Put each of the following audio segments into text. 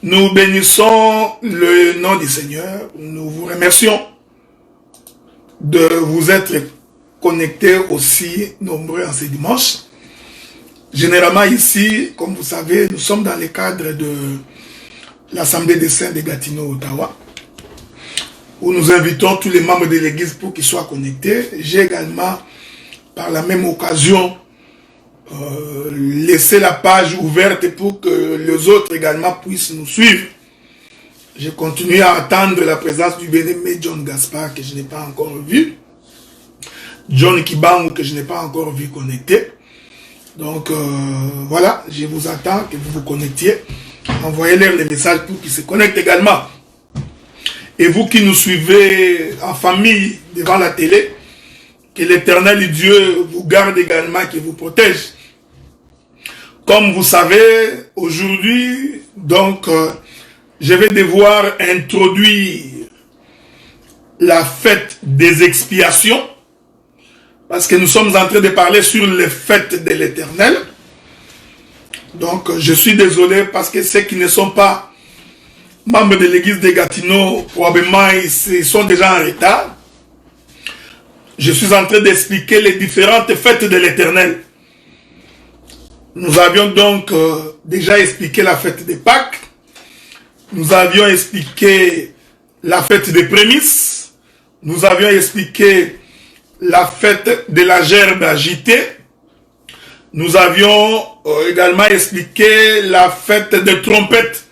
Nous bénissons le nom du Seigneur. Nous vous remercions de vous être connectés aussi nombreux en ce dimanche. Généralement ici, comme vous savez, nous sommes dans le cadre de l'Assemblée des Saints de Gatineau, Ottawa, où nous invitons tous les membres de l'Église pour qu'ils soient connectés. J'ai également, par la même occasion, laissé la page ouverte pour que les autres également puissent nous suivre. J'ai continué à attendre la présence du bien-aimé John Gaspard, que je n'ai pas encore vu. John Kibangu, que je n'ai pas encore vu connecté. Donc voilà, je vous attends que vous vous connectiez. Envoyez-leur les messages pour qu'ils se connectent également. Et vous qui nous suivez en famille devant la télé, que l'Éternel Dieu vous garde également, qu'il vous protège. Comme vous savez, aujourd'hui, donc, je vais devoir introduire la fête des expiations, parce que nous sommes en train de parler sur les fêtes de l'Éternel. Donc, je suis désolé parce que ceux qui ne sont pas membres de l'église de Gatineau, probablement, ils sont déjà en retard. Je suis en train d'expliquer les différentes fêtes de l'Éternel. Nous avions donc déjà expliqué la fête des Pâques. Nous avions expliqué la fête des prémices. Nous avions expliqué la fête de la gerbe agitée. Nous avions également expliqué la fête des trompettes.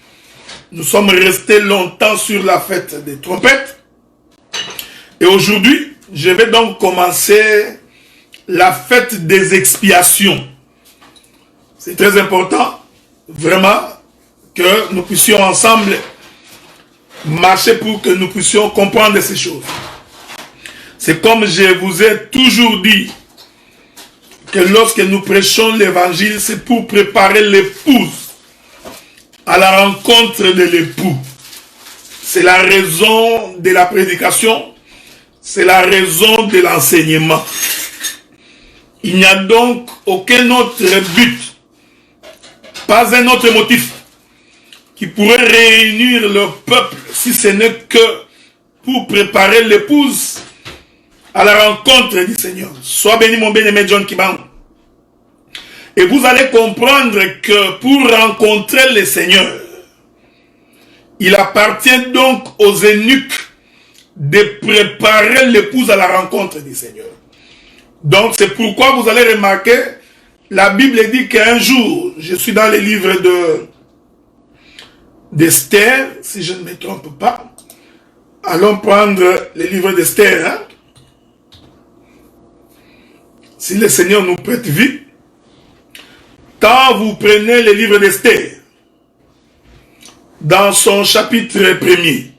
Nous sommes restés longtemps sur la fête des trompettes. Et aujourd'hui, je vais donc commencer la fête des expiations. C'est très important, vraiment, que nous puissions ensemble marcher pour que nous puissions comprendre ces choses. C'est comme je vous ai toujours dit, que lorsque nous prêchons l'évangile, c'est pour préparer l'épouse à la rencontre de l'époux. C'est la raison de la prédication, c'est la raison de l'enseignement. Il n'y a donc aucun autre but, pas un autre motif qui pourrait réunir le peuple si ce n'est que pour préparer l'épouse à la rencontre du Seigneur. Sois béni mon bien-aimé John Kibangu. Et vous allez comprendre que pour rencontrer le Seigneur, il appartient donc aux eunuques de préparer l'épouse à la rencontre du Seigneur. Donc c'est pourquoi vous allez remarquer, la Bible dit qu'un jour, je suis dans les livres d'Esther, si je ne me trompe pas. Allons prendre les livres d'Esther. Hein? Si le Seigneur nous prête vie, quand vous prenez les livres d'Esther, dans son chapitre 1er,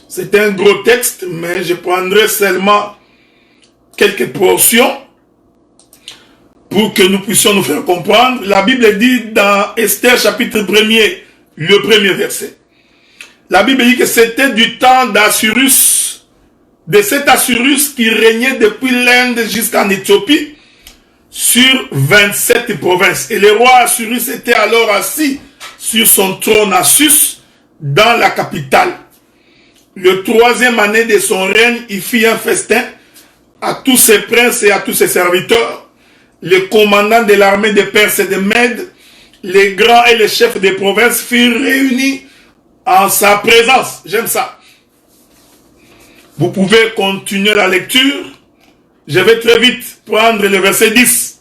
c'est un gros texte, mais je prendrai seulement quelques portions pour que nous puissions nous faire comprendre. La Bible dit dans Esther chapitre 1er, le premier verset. La Bible dit que c'était du temps d'Assyrus, de cet Assyrus qui régnait depuis l'Inde jusqu'en Éthiopie, sur 27 provinces. Et le roi Assyrus était alors assis sur son trône à Sus, dans la capitale. Le 3e année de son règne, il fit un festin à tous ses princes et à tous ses serviteurs, les commandants de l'armée des Perses et des Mèdes, les grands et les chefs des provinces furent réunis en sa présence. J'aime ça. Vous pouvez continuer la lecture. Je vais très vite prendre le verset 10.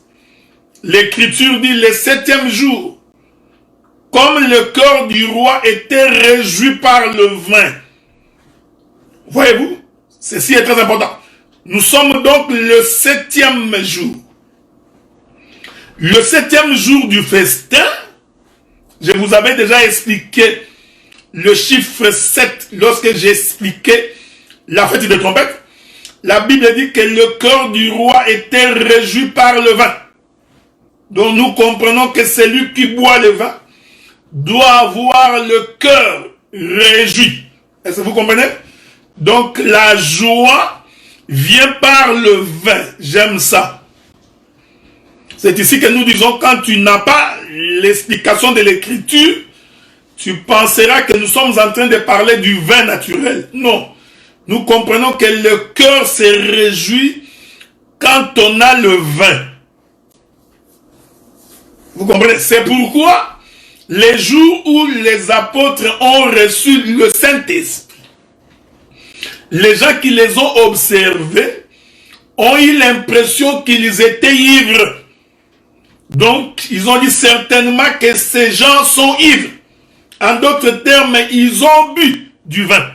L'Écriture dit, le 7e jour, comme le cœur du roi était réjoui par le vin. Voyez-vous, ceci est très important. Nous sommes donc le 7e jour. Le 7e jour du festin, je vous avais déjà expliqué le chiffre 7 lorsque j'ai expliqué la fête des trompettes. La Bible dit que le cœur du roi était réjoui par le vin. Donc nous comprenons que celui qui boit le vin doit avoir le cœur réjoui. Est-ce que vous comprenez? Donc la joie vient par le vin. J'aime ça. C'est ici que nous disons, quand tu n'as pas l'explication de l'écriture, tu penseras que nous sommes en train de parler du vin naturel. Non. Nous comprenons que le cœur se réjouit quand on a le vin. Vous comprenez? C'est pourquoi les jours où les apôtres ont reçu le Saint-Esprit, les gens qui les ont observés ont eu l'impression qu'ils étaient ivres. Donc, ils ont dit certainement que ces gens sont ivres. En d'autres termes, ils ont bu du vin.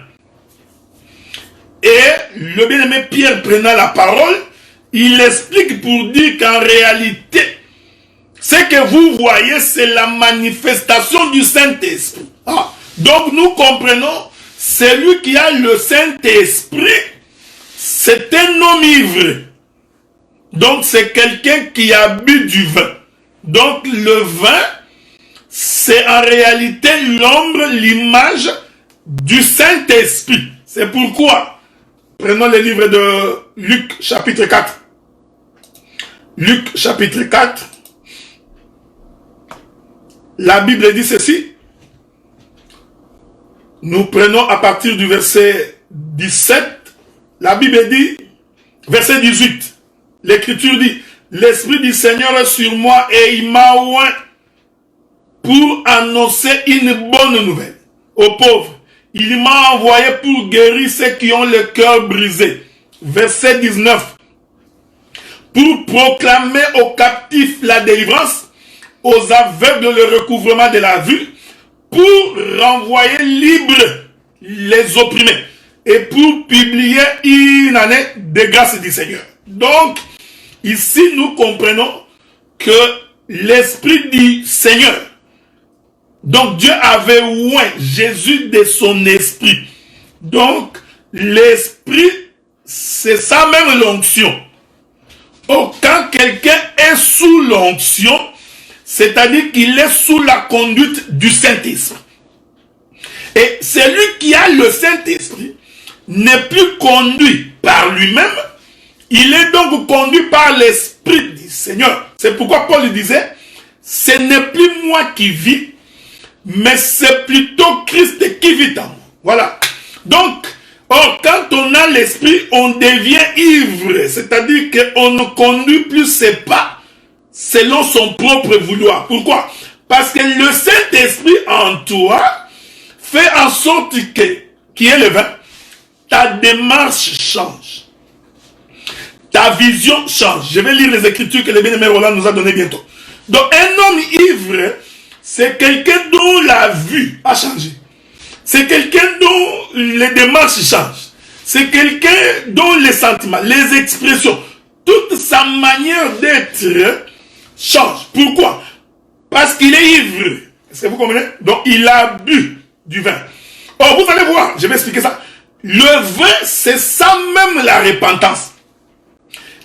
Et le bien-aimé Pierre prenant la parole, il explique pour dire qu'en réalité, ce que vous voyez, c'est la manifestation du Saint-Esprit. Ah, donc nous comprenons, celui qui a le Saint-Esprit, c'est un homme ivre. Donc c'est quelqu'un qui a bu du vin. Donc le vin, c'est en réalité l'ombre, l'image du Saint-Esprit. C'est pourquoi, prenons le livre de Luc chapitre 4. Luc chapitre 4. La Bible dit ceci. Nous prenons à partir du verset 17. La Bible dit, verset 18. L'Écriture dit, l'Esprit du Seigneur est sur moi et il m'a oint pour annoncer une bonne nouvelle aux pauvres. Il m'a envoyé pour guérir ceux qui ont le cœur brisé. Verset 19. Pour proclamer aux captifs la délivrance, aux aveugles le recouvrement de la vue, pour renvoyer libres les opprimés et pour publier une année de grâce du Seigneur. Donc, ici nous comprenons que l'Esprit du Seigneur, donc Dieu avait oint Jésus de son esprit. Donc, l'Esprit, c'est ça même l'onction. Or, quand quelqu'un est sous l'onction, c'est-à-dire qu'il est sous la conduite du Saint-Esprit. Et celui qui a le Saint-Esprit n'est plus conduit par lui-même, il est donc conduit par l'Esprit du Seigneur. C'est pourquoi Paul disait, ce n'est plus moi qui vis, mais c'est plutôt Christ qui vit en moi. Voilà. Donc, quand on a l'Esprit, on devient ivre, c'est-à-dire qu'on ne conduit plus ses pas selon son propre vouloir. Pourquoi? Parce que le Saint-Esprit en toi fait en sorte que, qui est le vin, ta démarche change. Ta vision change. Je vais lire les Écritures que le bien-aimé Roland nous a données bientôt. Donc un homme ivre, c'est quelqu'un dont la vue a changé. C'est quelqu'un dont les démarches changent. C'est quelqu'un dont les sentiments, les expressions, toute sa manière d'être change. Pourquoi? Parce qu'il est ivre. Est-ce que vous comprenez? Donc il a bu du vin. Or vous allez voir, je vais expliquer ça. Le vin, c'est ça même la repentance.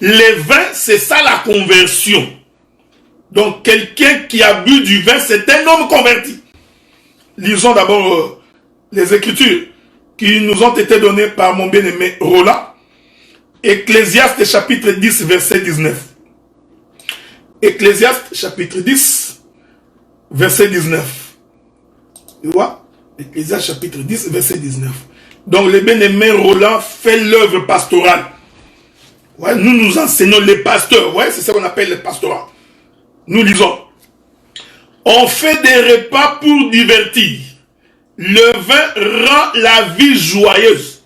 Le vin, c'est ça la conversion. Donc quelqu'un qui a bu du vin, c'est un homme converti. Lisons d'abord les Écritures qui nous ont été données par mon bien-aimé Roland. Ecclésiaste chapitre 10, verset 19. Ecclésiaste chapitre 10, verset 19. Tu vois? Ecclésiaste chapitre 10, verset 19. Donc le bien-aimé Roland fait l'œuvre pastorale. Ouais, nous enseignons les pasteurs. Ouais, c'est ça qu'on appelle le pastorat. Nous lisons. On fait des repas pour divertir. Le vin rend la vie joyeuse.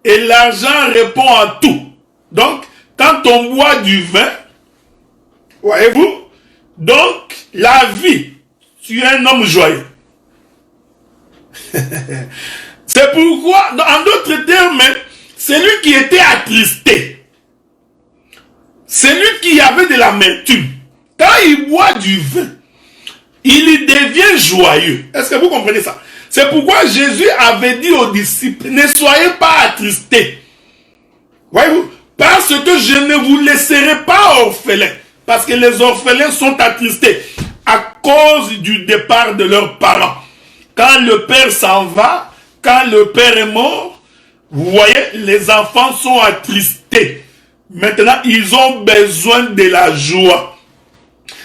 Et l'argent répond à tout. Donc, quand on boit du vin, voyez-vous, donc la vie, tu es un homme joyeux. C'est pourquoi, en d'autres termes, celui qui était attristé, celui qui avait de l'amertume, quand il boit du vin, il devient joyeux. Est-ce que vous comprenez ça? C'est pourquoi Jésus avait dit aux disciples, ne soyez pas attristés. Voyez-vous, parce que je ne vous laisserai pas orphelins. Parce que les orphelins sont attristés à cause du départ de leurs parents. Quand le père s'en va, quand le père est mort, vous voyez, les enfants sont attristés. Maintenant, ils ont besoin de la joie.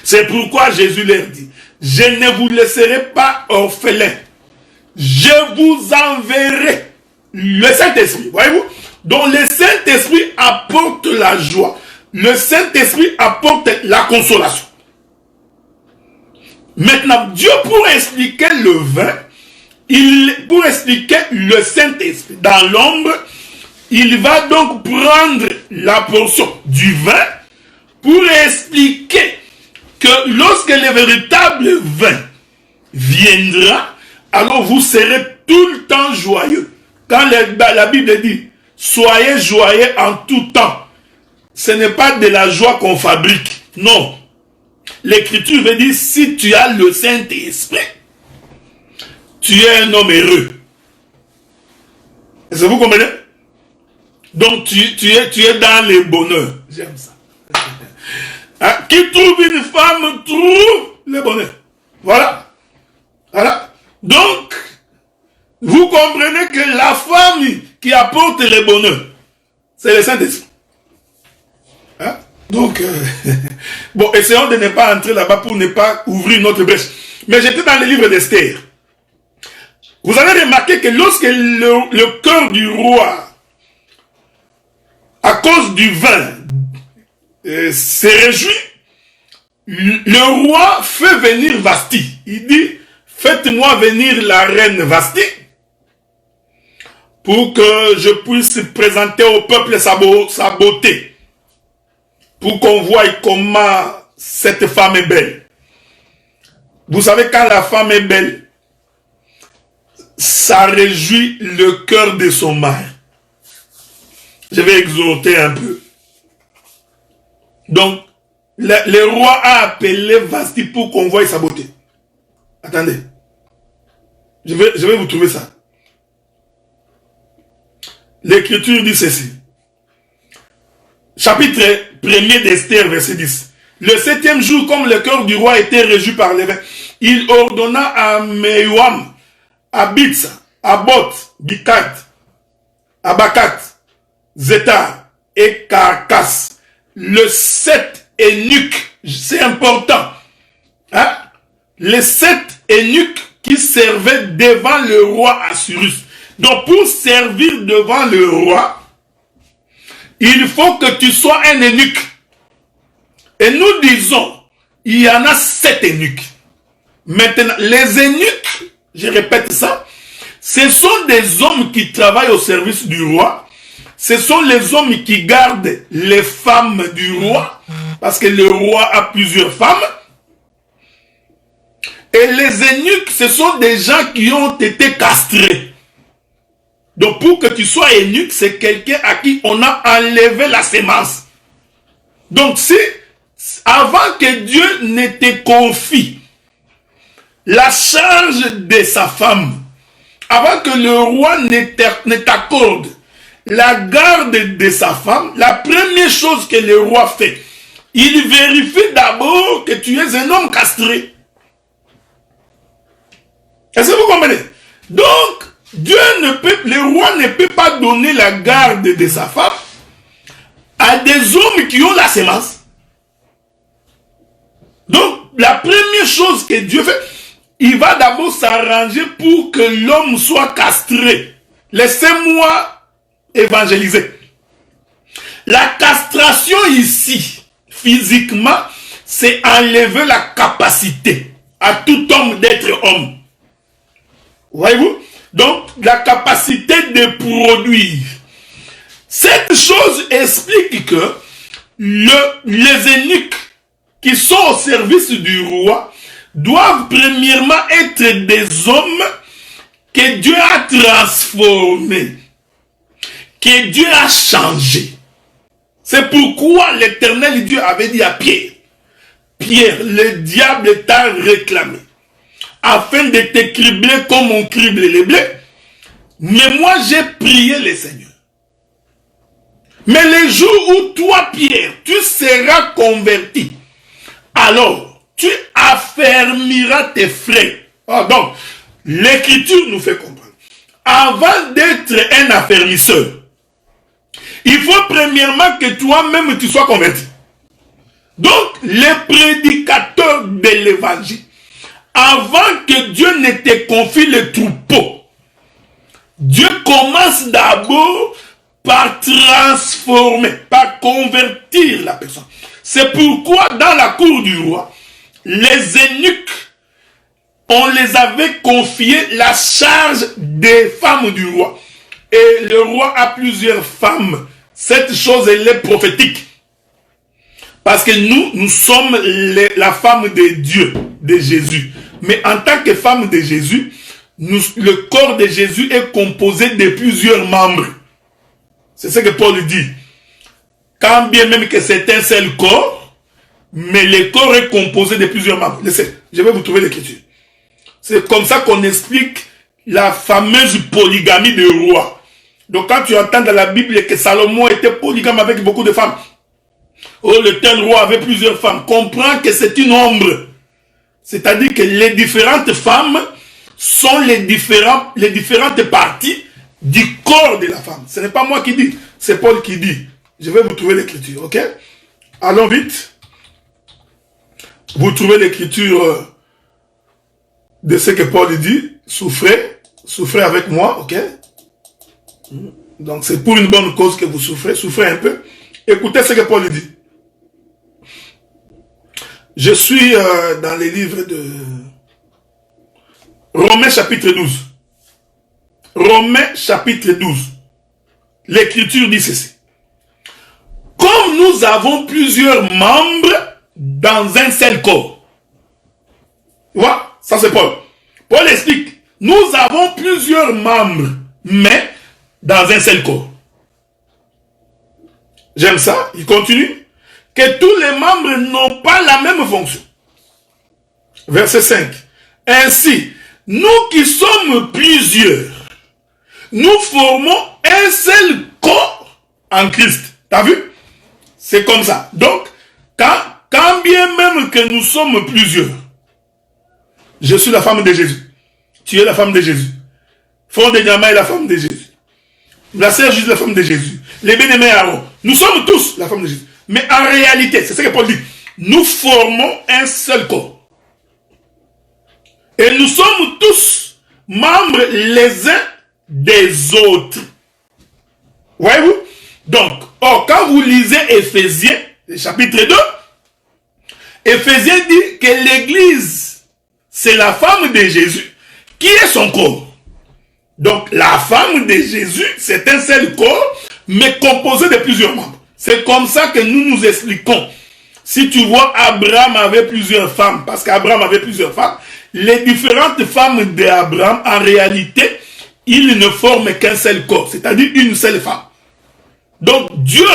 C'est pourquoi Jésus leur dit, je ne vous laisserai pas orphelins. Je vous enverrai le Saint-Esprit. Voyez-vous? Donc le Saint-Esprit apporte la joie. Le Saint-Esprit apporte la consolation. Maintenant, Dieu, pour expliquer le vin, pour expliquer le Saint-Esprit dans l'ombre, il va donc prendre la portion du vin pour expliquer que lorsque le véritable vin viendra, alors vous serez tout le temps joyeux. Quand la Bible dit, soyez joyeux en tout temps, ce n'est pas de la joie qu'on fabrique, non. L'écriture veut dire, si tu as le Saint-Esprit, tu es un homme heureux. Est-ce que vous comprenez? Donc tu es dans le bonheur. J'aime ça. Hein? Qui trouve une femme trouve le bonheur. Voilà. Voilà. Donc, vous comprenez que la femme qui apporte le bonheur, c'est le Saint-Esprit. Hein? Donc, bon, essayons de ne pas entrer là-bas pour ne pas ouvrir notre brèche. Mais j'étais dans le livre d'Esther. Vous avez remarqué que lorsque le cœur du roi, à cause du vin, se réjouit, le roi fait venir Vasti. Il dit, faites-moi venir la reine Vasti pour que je puisse présenter au peuple sa beauté. Pour qu'on voie comment cette femme est belle. Vous savez, quand la femme est belle, ça réjouit le cœur de son mari. Je vais exhorter un peu. Donc, le roi a appelé Vasti pour qu'on voie sa beauté. Attendez. Je vais vous trouver ça. L'écriture dit ceci. Chapitre 1er d'Esther, verset 10. Le 7e jour, comme le cœur du roi était réjoui par les vins, il ordonna à Meuam, à Bitsa, à Bot, Bikat, à Bakat, Zétar et Carcasse, le 7 eunuques, c'est important, hein? Les 7 eunuques qui servaient devant le roi Assyrus. Donc pour servir devant le roi, il faut que tu sois un eunuque. Et nous disons, il y en a 7 eunuques. Maintenant, les eunuques, je répète ça, ce sont des hommes qui travaillent au service du roi. Ce sont les hommes qui gardent les femmes du roi, parce que le roi a plusieurs femmes. Et les eunuques, ce sont des gens qui ont été castrés. Donc pour que tu sois eunuque, c'est quelqu'un à qui on a enlevé la sémence. Donc si, avant que Dieu ne te confie la charge de sa femme, avant que le roi ne t'accorde la garde de sa femme, la première chose que le roi fait, il vérifie d'abord que tu es un homme castré. Est-ce que vous comprenez? Donc, le roi ne peut pas donner la garde de sa femme à des hommes qui ont la sémence. Donc, la première chose que Dieu fait, il va d'abord s'arranger pour que l'homme soit castré. Laissez-moi évangéliser. La castration ici, physiquement, c'est enlever la capacité à tout homme d'être homme. Voyez-vous? Donc, la capacité de produire. Cette chose explique que les eunuques qui sont au service du roi doivent premièrement être des hommes que Dieu a transformés, que Dieu a changés. C'est pourquoi l'Éternel Dieu avait dit à Pierre, Pierre, le diable t'a réclamé, afin de te cribler comme on crible les blés. Mais moi, j'ai prié le Seigneur. Mais le jour où toi, Pierre, tu seras converti, alors tu affermiras tes frères. Ah, donc, l'Écriture nous fait comprendre. Avant d'être un affermisseur, il faut premièrement que toi-même tu sois converti. Donc, les prédicateurs de l'évangile, avant que Dieu ne te confie le troupeau, Dieu commence d'abord par transformer, par convertir la personne. C'est pourquoi dans la cour du roi, les eunuques, on les avait confié la charge des femmes du roi. Et le roi a plusieurs femmes. Cette chose, elle est prophétique. Parce que nous sommes la femme de Dieu, de Jésus. Mais en tant que femme de Jésus, le corps de Jésus est composé de plusieurs membres. C'est ce que Paul dit. Quand bien même que c'est un seul corps, mais le corps est composé de plusieurs membres. Laissez, je vais vous trouver l'écriture. C'est comme ça qu'on explique la fameuse polygamie des rois. Donc quand tu entends dans la Bible que Salomon était polygame avec beaucoup de femmes, oh, le tel roi avait plusieurs femmes, comprends que c'est une ombre. C'est-à-dire que les différentes femmes sont les différentes parties du corps de la femme. Ce n'est pas moi qui dis, c'est Paul qui dit. Je vais vous trouver l'écriture, ok? Allons vite. Vous trouvez l'écriture de ce que Paul dit. Souffrez avec moi, ok? Donc c'est pour une bonne cause que vous souffrez un peu. Écoutez ce que Paul dit. Je suis dans les livres de Romains chapitre 12. Romains chapitre 12. L'écriture dit ceci. Comme nous avons plusieurs membres dans un seul corps. Tu vois, ça c'est Paul. Paul explique. Nous avons plusieurs membres, mais dans un seul corps. J'aime ça. Il continue. Que tous les membres n'ont pas la même fonction. Verset 5. Ainsi, nous qui sommes plusieurs, nous formons un seul corps en Christ. T'as vu? C'est comme ça. Donc, quand bien même que nous sommes plusieurs, je suis la femme de Jésus. Tu es la femme de Jésus. Frère de Diama est la femme de Jésus. La sœur Jésus est la femme de Jésus. Les bien-aimés Aaron. Nous sommes tous la femme de Jésus. Mais en réalité, c'est ce que Paul dit. Nous formons un seul corps. Et nous sommes tous membres les uns des autres. Voyez-vous? Donc, quand vous lisez Éphésiens, chapitre 2, Éphésiens dit que l'Église, c'est la femme de Jésus qui est son corps. Donc, la femme de Jésus, c'est un seul corps, mais composé de plusieurs membres. C'est comme ça que nous nous expliquons. Si tu vois, Abraham avait plusieurs femmes, parce qu'Abraham avait plusieurs femmes, les différentes femmes d'Abraham, en réalité, ils ne forment qu'un seul corps, c'est-à-dire une seule femme. Donc, Dieu,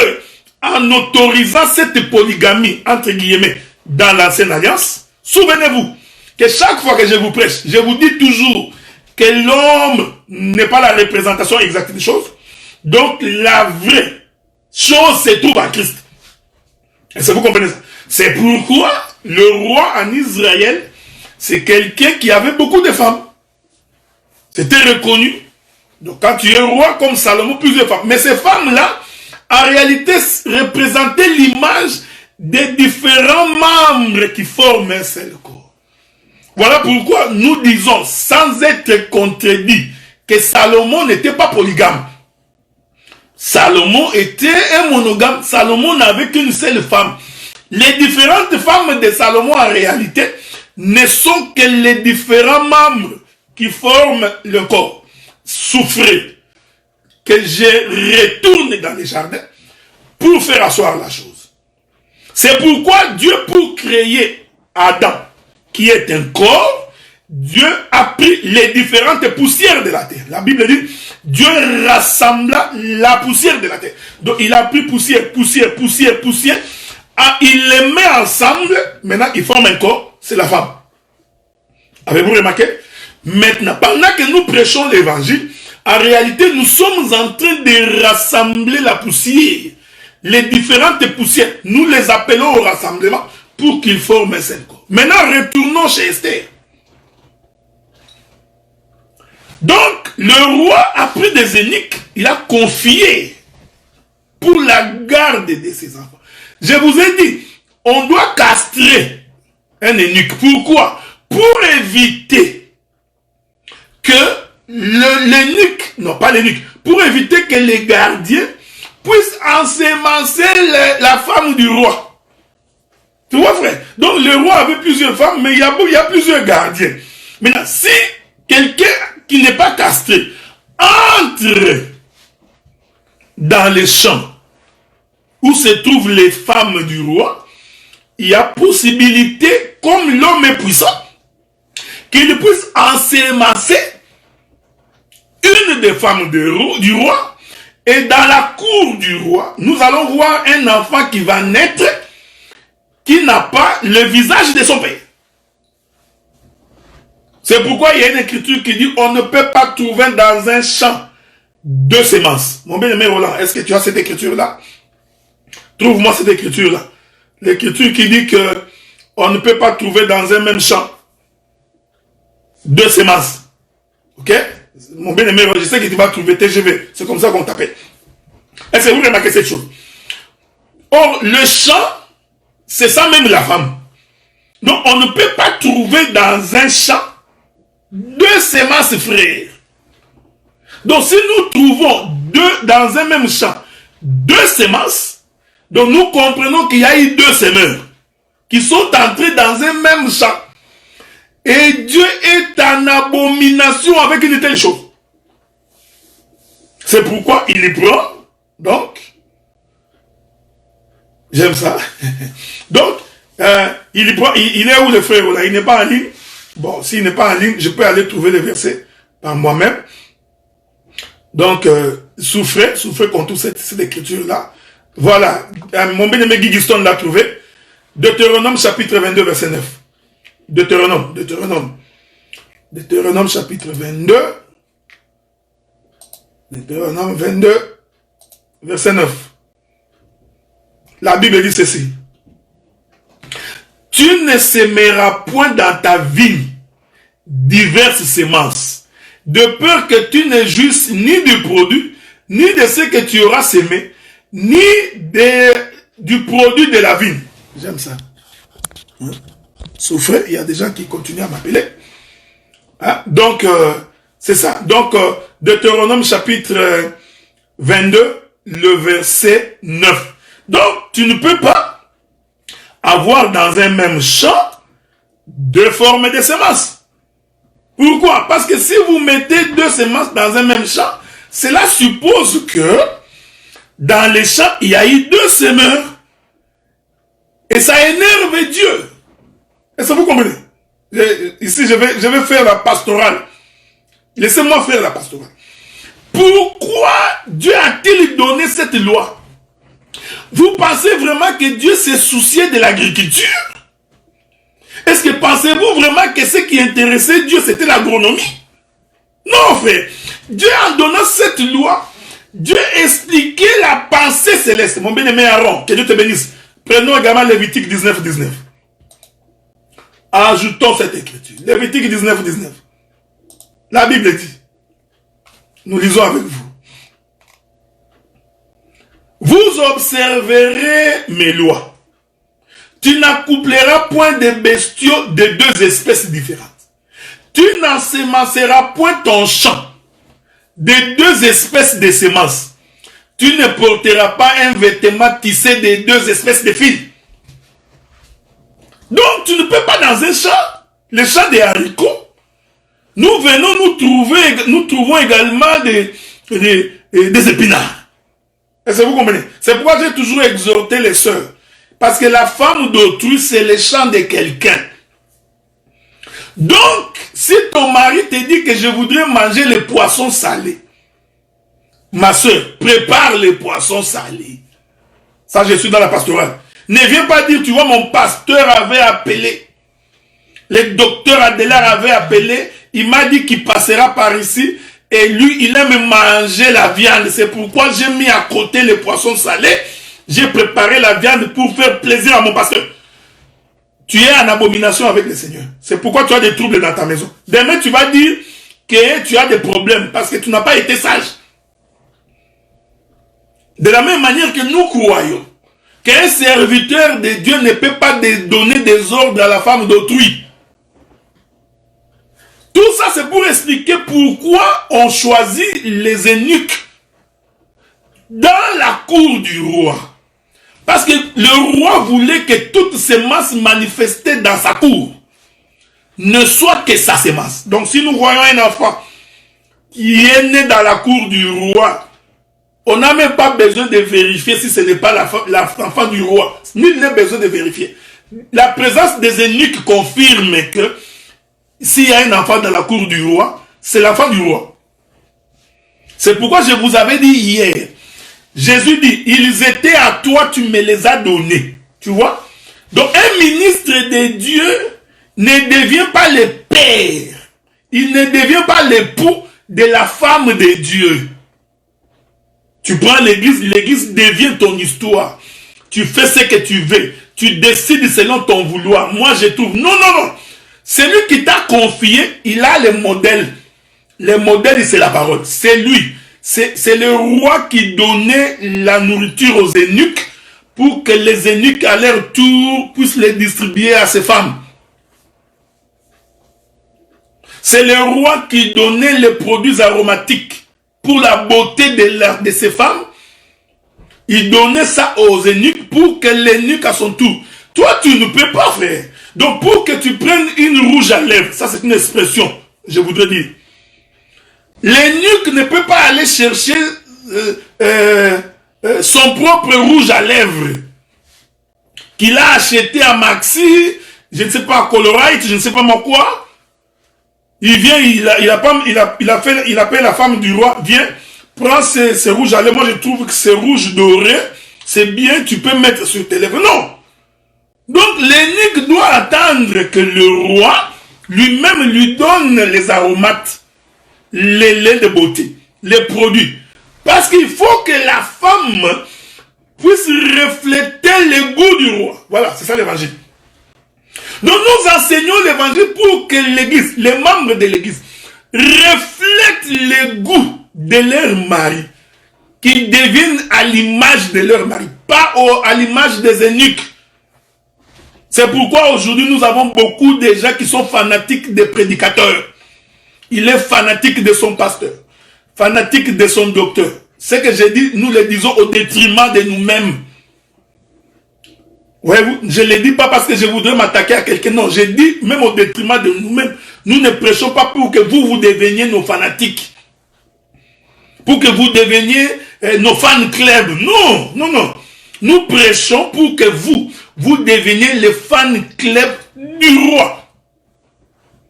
en autorisant cette polygamie, entre guillemets, dans l'ancienne alliance, souvenez-vous que chaque fois que je vous prêche, je vous dis toujours que l'homme n'est pas la représentation exacte des choses. Donc, la vraie chose se trouve en Christ. Est-ce que vous comprenez ça? C'est pourquoi le roi en Israël, c'est quelqu'un qui avait beaucoup de femmes. C'était reconnu. Donc, quand tu es roi comme Salomon, plusieurs femmes. Mais ces femmes-là, en réalité, représentaient l'image des différents membres qui forment un seul corps. Voilà pourquoi nous disons, sans être contredit, que Salomon n'était pas polygame. Salomon était un monogame. Salomon n'avait qu'une seule femme. Les différentes femmes de Salomon, en réalité, ne sont que les différents membres qui forment le corps. Souffrez que je retourne dans les jardins pour faire asseoir la chose. C'est pourquoi Dieu, pour créer Adam, qui est un corps, Dieu a pris les différentes poussières de la terre. La Bible dit, Dieu rassembla la poussière de la terre. Donc il a pris poussière. Il les met ensemble. Maintenant, ils forment un corps. C'est la femme. Avez-vous remarqué? Maintenant, pendant que nous prêchons l'évangile, en réalité, nous sommes en train de rassembler la poussière. Les différentes poussières, nous les appelons au rassemblement pour qu'il forme un seul corps. Maintenant, retournons chez Esther. Donc, le roi a pris des eunuques, il a confié pour la garde de ses enfants. Je vous ai dit, on doit castrer un eunuque. Pourquoi? Pour éviter que l'eunuque, non pas l'eunuque, pour éviter que les gardiens puissent ensemencer la femme du roi. Tu vois, frère? Donc, le roi avait plusieurs femmes, mais il y a plusieurs gardiens. Maintenant, si quelqu'un qui n'est pas castré entre dans les champs où se trouvent les femmes du roi, il y a possibilité, comme l'homme est puissant, qu'il puisse ensemencer une des femmes du roi, et dans la cour du roi, nous allons voir un enfant qui va naître, qui n'a pas le visage de son père. C'est pourquoi il y a une écriture qui dit on ne peut pas trouver dans un champ deux semences. Mon bien-aimé Roland, est-ce que tu as cette écriture-là? Trouve-moi cette écriture-là. L'écriture qui dit que on ne peut pas trouver dans un même champ deux semences. Ok? Mon bien-aimé, je sais que tu vas trouver TGV. C'est comme ça qu'on t'appelle. Est-ce que vous remarquez cette chose? Or, le champ, c'est ça même la femme. Donc, on ne peut pas trouver dans un champ deux semences frères. Donc, si nous trouvons dans un même champ deux semences, donc nous comprenons qu'il y a eu deux semeurs qui sont entrés dans un même champ. Et Dieu est en abomination avec une telle chose. C'est pourquoi il y prend. Donc, j'aime ça. Donc, il y prend. Il est où le frère là? Il n'est pas en ligne. Bon, s'il n'est pas en ligne, je peux aller trouver les versets par moi-même. Donc, souffrez contre cette écriture-là. Voilà, mon bien-aimé Guy Guston l'a trouvé. Deutéronome chapitre 22, verset 9. Deutéronome chapitre 22. Deutéronome 22, verset 9. La Bible dit ceci. Tu ne sèmeras point dans ta vigne diverses semences, de peur que tu ne jouisses ni du produit, ni de ce que tu auras semé, ni du produit de la vigne. J'aime ça. Hein? Souffrez, il y a des gens qui continuent à m'appeler. Hein? Donc, c'est ça. Donc, Deutéronome chapitre 22, le verset 9. Donc, tu ne peux pas avoir dans un même champ deux formes de semences. Pourquoi? Parce que si vous mettez deux semences dans un même champ, cela suppose que dans les champs, il y a eu deux semeurs. Et ça énerve Dieu. Est-ce que vous comprenez? Ici, je vais faire la pastorale. Laissez-moi faire la pastorale. Pourquoi Dieu a-t-il donné cette loi? Vous pensez vraiment que Dieu s'est soucié de l'agriculture? Est-ce que pensez-vous vraiment que ce qui intéressait Dieu, c'était l'agronomie? Non, frère. Dieu, en donnant cette loi, Dieu expliquait la pensée céleste. Mon bien-aimé Aaron, que Dieu te bénisse. Prenons également Lévitique 19, 19. Ajoutons cette écriture. Lévitique 19, 19. La Bible dit. Nous lisons avec vous. Vous observerez mes lois. Tu n'accoupleras point de bestiaux de deux espèces différentes. Tu n'ensemenceras point ton champ de deux espèces de semences. Tu ne porteras pas un vêtement tissé de deux espèces de fils. Donc tu ne peux pas dans un champ, le champ des haricots. Nous venons nous trouvons également des épinards. Est-ce que vous comprenez? C'est pourquoi j'ai toujours exhorté les sœurs. Parce que la femme d'autrui, c'est le champ de quelqu'un. Donc, si ton mari te dit que je voudrais manger les poissons salés, ma soeur, prépare les poissons salés. Ça, je suis dans la pastorale. Ne viens pas dire, tu vois, mon pasteur avait appelé, le docteur Adelaire avait appelé, il m'a dit qu'il passera par ici, et lui, il aime manger la viande. C'est pourquoi j'ai mis à côté les poissons salés. J'ai préparé la viande pour faire plaisir à mon pasteur. tu es en abomination avec le Seigneur. C'est pourquoi tu as des troubles dans ta maison. Demain, tu vas dire que tu as des problèmes parce que tu n'as pas été sage. De la même manière que nous croyons qu'un serviteur de Dieu ne peut pas donner des ordres à la femme d'autrui. Tout ça, c'est pour expliquer pourquoi on choisit les eunuques dans la cour du roi. Parce que le roi voulait que toutes ces masses manifestées dans sa cour ne soient que sa sémence. Donc si nous voyons un enfant qui est né dans la cour du roi, on n'a même pas besoin de vérifier si ce n'est pas l'enfant du roi. Nul n'a besoin de vérifier. La présence des eunuques confirme que s'il y a un enfant dans la cour du roi, c'est l'enfant du roi. C'est pourquoi je vous avais dit hier, Jésus dit, ils étaient à toi, tu me les as donnés. Tu vois? Donc un ministre de Dieu ne devient pas le père. Il ne devient pas l'époux de la femme de Dieu. Tu prends l'église, l'église devient ton histoire. Tu fais ce que tu veux. Tu décides selon ton vouloir. Moi, je trouve. Non, non, non. Celui qui t'a confié, il a le modèle. Le modèle, c'est la parole. C'est lui. C'est le roi qui donnait la nourriture aux eunuques pour que les eunuques, à leur tour, puissent les distribuer à ses femmes. C'est le roi qui donnait les produits aromatiques pour la beauté de ses femmes. Il donnait ça aux eunuques pour que l'eunuque à son tour. Toi, tu ne peux pas faire. Donc, pour que tu prennes une rouge à lèvres, ça c'est une expression, je voudrais dire. L'eunuque ne peut pas aller chercher son propre rouge à lèvres qu'il a acheté à Maxi, je ne sais pas, à Colorite, je ne sais pas moi quoi. Il vient, il appelle la femme du roi, viens, prends ces rouges à lèvres. Moi, je trouve que ces rouges dorés, c'est bien, tu peux mettre sur tes lèvres. Non. Donc, l'eunuque doit attendre que le roi lui-même lui donne les aromates, les laits de beauté, les produits. Parce qu'il faut que la femme puisse refléter le goût du roi. Voilà, c'est ça l'évangile. Donc nous enseignons l'évangile pour que l'église, les membres de l'église, reflètent le goût de leur mari, qu'ils deviennent à l'image de leur mari, pas à l'image des eunuques. C'est pourquoi aujourd'hui nous avons beaucoup de gens qui sont fanatiques des prédicateurs. Il est fanatique de son pasteur, fanatique de son docteur. Ce que j'ai dit, nous le disons au détriment de nous-mêmes. Ouais, je ne le dis pas parce que je voudrais m'attaquer à quelqu'un. Non, je dis même au détriment de nous-mêmes. Nous ne prêchons pas pour que vous deveniez nos fanatiques. Pour que vous deveniez nos fans club. Non, non, non. Nous prêchons pour que vous deveniez les fans club du roi.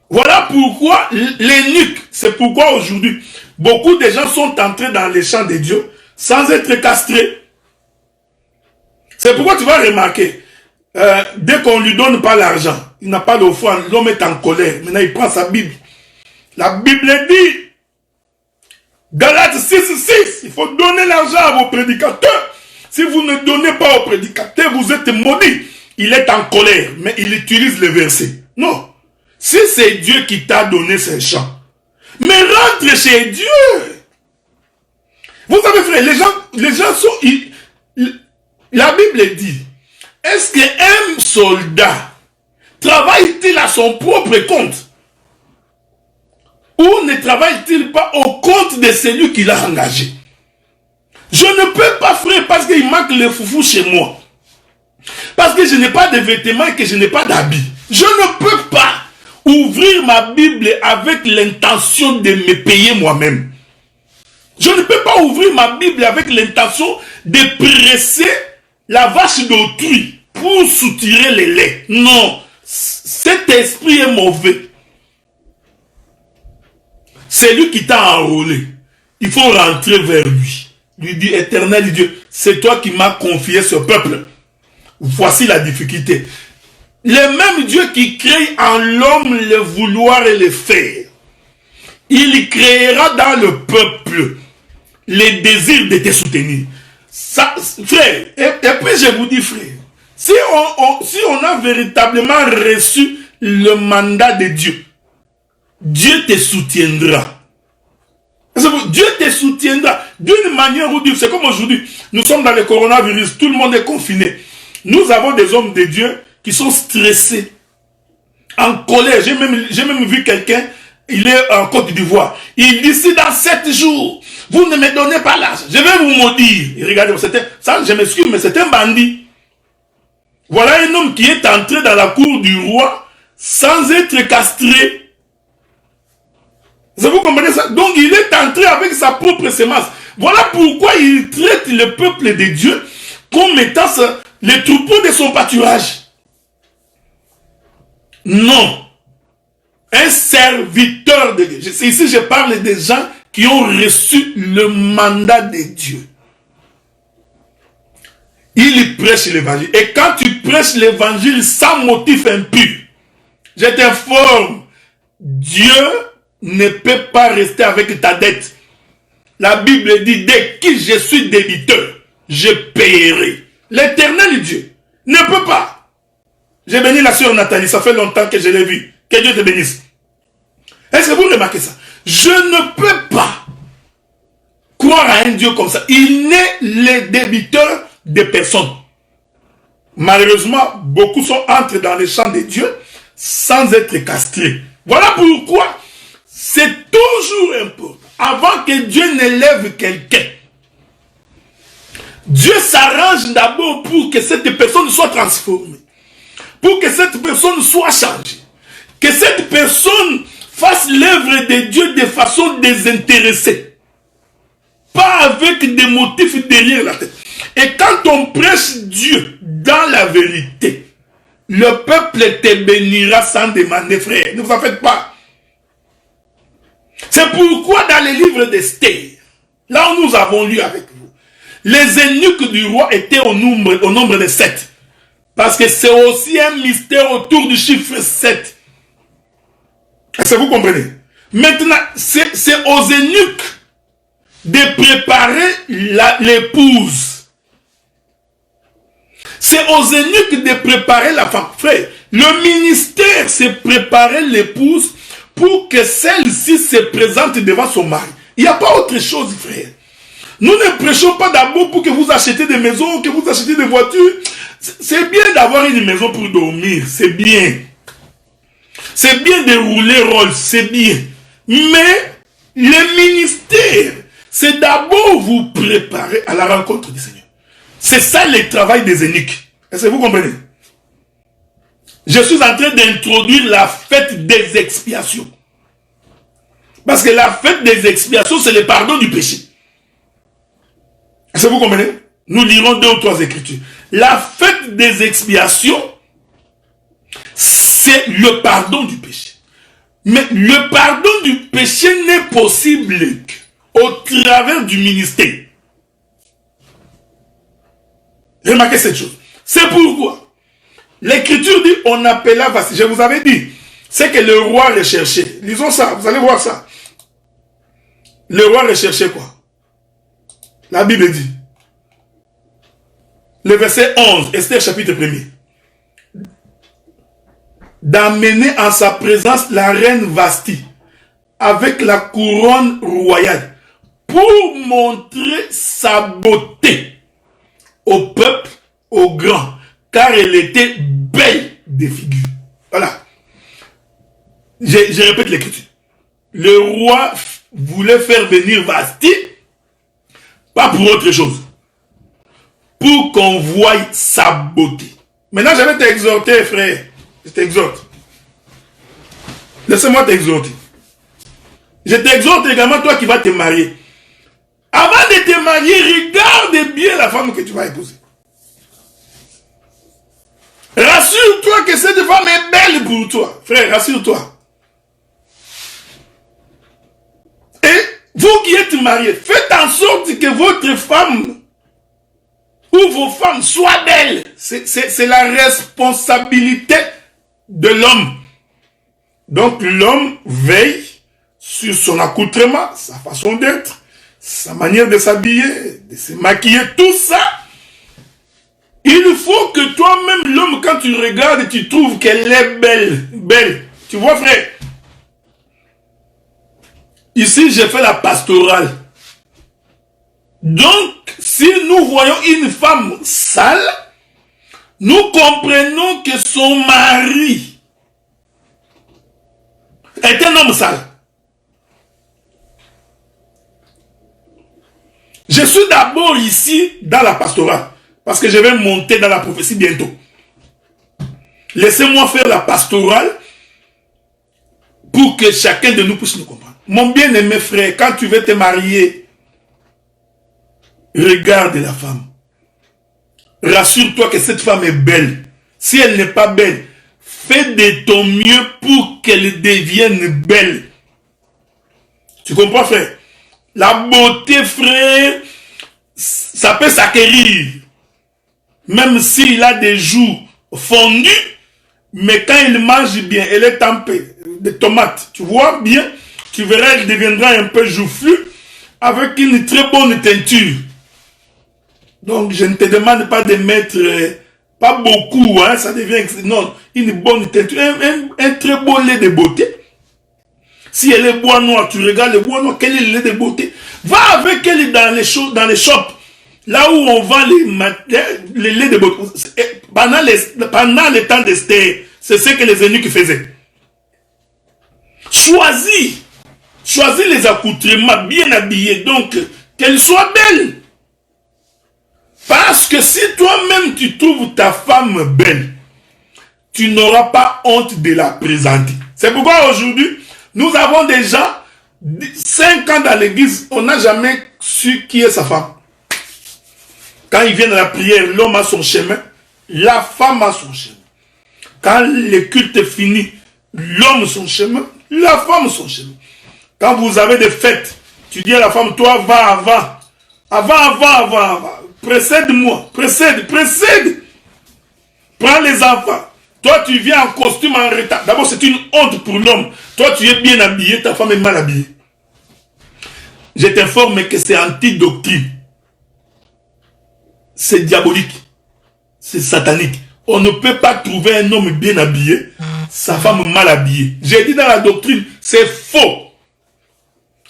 Voilà pourquoi l'eunuque, c'est pourquoi aujourd'hui, beaucoup de gens sont entrés dans les champs de Dieu sans être castrés. C'est pourquoi tu vas remarquer, dès qu'on ne lui donne pas l'argent, il n'a pas d'offrande, l'homme est en colère. Maintenant, il prend sa Bible. La Bible dit, Galates 6:6, il faut donner l'argent à vos prédicateurs. Si vous ne donnez pas aux prédicateurs, vous êtes maudits. Il est en colère, mais il utilise le verset. Non. Si c'est Dieu qui t'a donné ces champs, mais rentre chez Dieu. Vous savez, frère, les gens sont... La Bible dit, est-ce qu'un soldat travaille-t-il à son propre compte? Ou ne travaille-t-il pas au compte de celui qui l'a engagé? Je ne peux pas, frère, parce qu'il manque le foufou chez moi. Parce que je n'ai pas de vêtements et que je n'ai pas d'habits. Je ne peux pas ouvrir ma Bible avec l'intention de me payer moi-même. Je ne peux pas ouvrir ma Bible avec l'intention de presser la vache d'autrui pour soutirer les laits. Non, cet esprit est mauvais. C'est lui qui t'a enrôlé. Il faut rentrer vers lui. Lui dit, éternel Dieu, c'est toi qui m'as confié ce peuple. Voici la difficulté. Le même Dieu qui crée en l'homme le vouloir et le faire, il créera dans le peuple les désirs de te soutenir. Ça, frère, et puis je vous dis, frère, Si on a véritablement reçu le mandat de Dieu, Dieu te soutiendra. Dieu te soutiendra d'une manière ou d'une autre. C'est comme aujourd'hui, nous sommes dans le coronavirus, tout le monde est confiné. Nous avons des hommes de Dieu qui sont stressés, en colère. J'ai même vu quelqu'un, il est en Côte d'Ivoire. Il dit, si dans 7 jours, vous ne me donnez pas l'argent, je vais vous maudire. Et regardez, ça, je m'excuse, mais c'est un bandit. Voilà un homme qui est entré dans la cour du roi sans être castré. Vous comprenez ça? Donc il est entré avec sa propre semence. Voilà pourquoi il traite le peuple de Dieu comme étant les troupeaux de son pâturage. Non. Un serviteur de Dieu. Ici je parle des gens qui ont reçu le mandat de Dieu. Il prêche l'évangile. Et quand tu prêches l'évangile sans motif impur, je t'informe, Dieu ne peut pas rester avec ta dette. La Bible dit, dès que je suis débiteur, je paierai. L'éternel Dieu ne peut pas. J'ai béni la sœur Nathalie, ça fait longtemps que je l'ai vu. Que Dieu te bénisse. Est-ce que vous remarquez ça? Je ne peux pas croire à un Dieu comme ça. Il n'est le débiteur de personne. Malheureusement, beaucoup sont entrés dans les champs de Dieu sans être castrés. Voilà pourquoi c'est toujours important. Avant que Dieu n'élève quelqu'un, Dieu s'arrange d'abord pour que cette personne soit transformée. Pour que cette personne soit changée. Que cette personne fasse l'œuvre de Dieu de façon désintéressée. Pas avec des motifs derrière la tête. Et quand on prêche Dieu dans la vérité, le peuple te bénira sans demander, frère. Ne vous en faites pas. C'est pourquoi dans les livres d'Esther, là où nous avons lu avec vous, les eunuques du roi étaient au nombre de 7. Parce que c'est aussi un mystère autour du chiffre 7. Est-ce que vous comprenez? Maintenant, c'est aux eunuques de préparer l'épouse. C'est aux eunuques de préparer la femme. Frère, le ministère, c'est préparer l'épouse pour que celle-ci se présente devant son mari. Il n'y a pas autre chose, frère. Nous ne prêchons pas d'abord pour que vous achetiez des maisons, que vous achetiez des voitures. C'est bien d'avoir une maison pour dormir, c'est bien. C'est bien de rouler Rolls, c'est bien. Mais le ministère, c'est d'abord vous préparer à la rencontre du Seigneur. C'est ça le travail des eunuques. Est-ce que vous comprenez? Je suis en train d'introduire la fête des expiations. Parce que la fête des expiations, c'est le pardon du péché. Est-ce que vous comprenez? Nous lirons 2 ou 3 écritures. La fête des expiations, c'est le pardon du péché. Mais le pardon du péché n'est possible qu'au travers du ministère. Remarquez cette chose. C'est pourquoi l'écriture dit on appela Vasti. Je vous avais dit, c'est que le roi recherchait. Lisons ça, vous allez voir ça. Le roi recherchait quoi? La Bible dit. Le verset 11, Esther chapitre 1er. D'amener en sa présence la reine Vasti avec la couronne royale pour montrer sa beauté au peuple, aux grands, car elle était belle de figure. Voilà. Je répète l'écriture. Le roi voulait faire venir Vasti, pas pour autre chose, pour qu'on voie sa beauté. Maintenant, je vais t'exhorter, frère. Je t'exhorte. Laissez-moi t'exhorter. Je t'exhorte également, toi qui vas te marier. Avant de te marier, regarde bien la femme que tu vas épouser. Rassure-toi que cette femme est belle pour toi. Frère, rassure-toi. Et vous qui êtes mariés, faites en sorte que votre femme ou vos femmes soient belles. C'est la responsabilité de l'homme. Donc l'homme veille sur son accoutrement, sa façon d'être, sa manière de s'habiller, de se maquiller, tout ça. Il faut que toi-même, l'homme, quand tu regardes, tu trouves qu'elle est belle. Belle. Tu vois, frère? Ici, j'ai fait la pastorale. Donc, si nous voyons une femme sale, nous comprenons que son mari est un homme sale. Je suis d'abord ici dans la pastorale, parce que je vais monter dans la prophétie bientôt. Laissez-moi faire la pastorale pour que chacun de nous puisse nous comprendre. Mon bien-aimé frère, quand tu veux te marier, regarde la femme. Rassure-toi que cette femme est belle. Si elle n'est pas belle, fais de ton mieux pour qu'elle devienne belle. Tu comprends, frère? La beauté, frère, ça peut s'acquérir. Même s'il a des joues fondues, mais quand il mange bien, elle est tempée de tomates. Tu vois bien, tu verras, elle deviendra un peu joufflue avec une très bonne teinture. Donc, je ne te demande pas de mettre, pas beaucoup, hein, ça devient, non, une bonne teinture, un très beau lait de beauté. Si elle est bois noir, tu regardes le bois noir, quel est le lait de beauté? Va avec elle dans les shops, là où on vend les laits de beauté. Pendant le temps d'Esther, c'est ce que les eunuques faisaient. Choisis les accoutrements bien habillés, donc qu'elle soit belle. Parce que si toi-même tu trouves ta femme belle, tu n'auras pas honte de la présenter. C'est pourquoi aujourd'hui, nous avons déjà 5 ans dans l'église, on n'a jamais su qui est sa femme. Quand ils viennent à la prière, l'homme a son chemin, la femme a son chemin. Quand le culte est fini, l'homme son chemin, la femme son chemin. Quand vous avez des fêtes, tu dis à la femme, toi va avant. Avant. Précède-moi, précède. Prends les enfants. Toi, tu viens en costume en retard. D'abord, c'est une honte pour l'homme. Toi, tu es bien habillé, ta femme est mal habillée. Je t'informe que c'est anti-doctrine. C'est diabolique. C'est satanique. On ne peut pas trouver un homme bien habillé, sa femme mal habillée. J'ai dit dans la doctrine, c'est faux.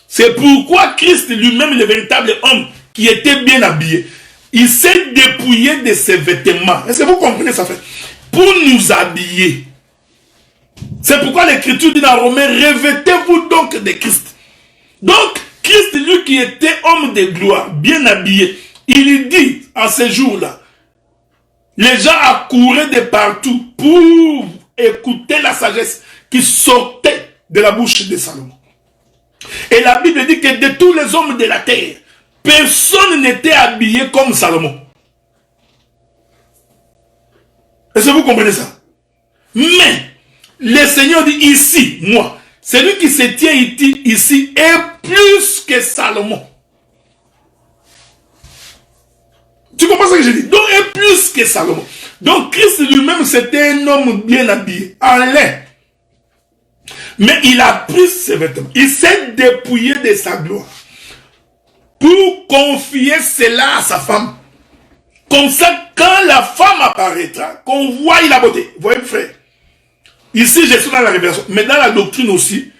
C'est pourquoi Christ lui-même, le véritable homme, qui était bien habillé, il s'est dépouillé de ses vêtements. Est-ce que vous comprenez ça, frère? Pour nous habiller. C'est pourquoi l'Écriture dit dans Romains, revêtez-vous donc de Christ. Donc, Christ, lui qui était homme de gloire, bien habillé, il dit en ces jours-là, les gens accouraient de partout pour écouter la sagesse qui sortait de la bouche de Salomon. Et la Bible dit que de tous les hommes de la terre, personne n'était habillé comme Salomon. Est-ce que vous comprenez ça? Mais, le Seigneur dit ici, moi, celui qui se tient ici est plus que Salomon. Tu comprends ce que je dis? Donc, est plus que Salomon. Donc, Christ lui-même, c'était un homme bien habillé, en lait. Mais il a pris ses vêtements. Il s'est dépouillé de sa gloire pour confier cela à sa femme. Comme ça, quand la femme apparaîtra, qu'on voit la beauté. Vous voyez, frère? Ici, je suis dans la révélation. Mais dans la doctrine aussi,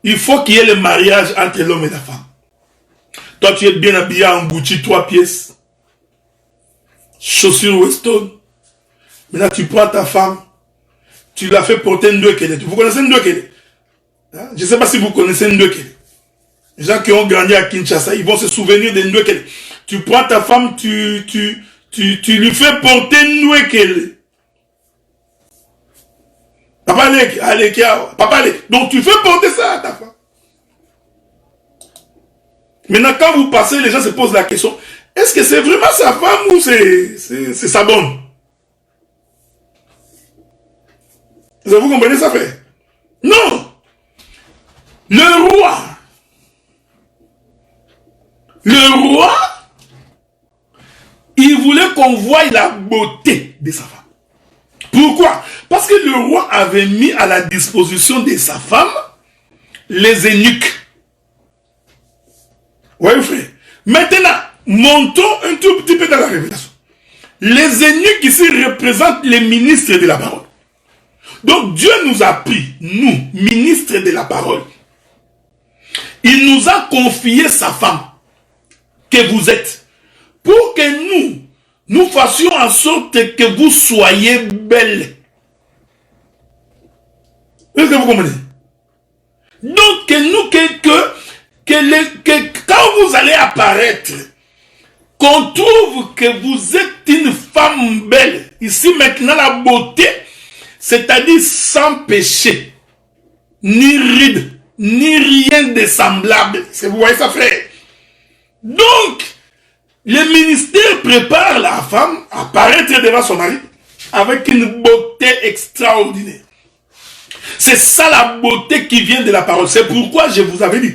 il faut qu'il y ait le mariage entre l'homme et la femme. Toi, tu es bien habillé en Gucci, 3 pièces. Chaussures Weston. Maintenant, tu prends ta femme. Tu l'as fait porter un Ndwekele. Vous connaissez un Ndwekele? Hein? Je ne sais pas si vous connaissez un Ndwekele. Les gens qui ont grandi à Kinshasa, ils vont se souvenir de Ndwekele. Tu prends ta femme, tu lui fais porter un Ndwekele. Papa allez. Donc tu fais porter ça à ta femme. Maintenant, quand vous passez, les gens se posent la question, est-ce que c'est vraiment sa femme ou c'est sa bonne? Vous comprenez ça, frère? Non! Le roi, il voulait qu'on voie la beauté de sa femme. Pourquoi? Parce que le roi avait mis à la disposition de sa femme les eunuques. Oui, frère. Maintenant, montons un tout petit peu dans la révélation. Les eunuques ici représentent les ministres de la parole. Donc Dieu nous a pris, nous, ministres de la parole. Il nous a confié sa femme, que vous êtes, pour que nous fassions en sorte que vous soyez belles. Est-ce que vous comprenez? Donc quand vous allez apparaître, qu'on trouve que vous êtes une femme belle. Ici maintenant la beauté, c'est-à-dire sans péché, ni ride, ni rien de semblable. Vous voyez ça, frère? Donc, le ministère prépare la femme à apparaître devant son mari avec une beauté extraordinaire. C'est ça la beauté qui vient de la parole. C'est pourquoi je vous avais dit,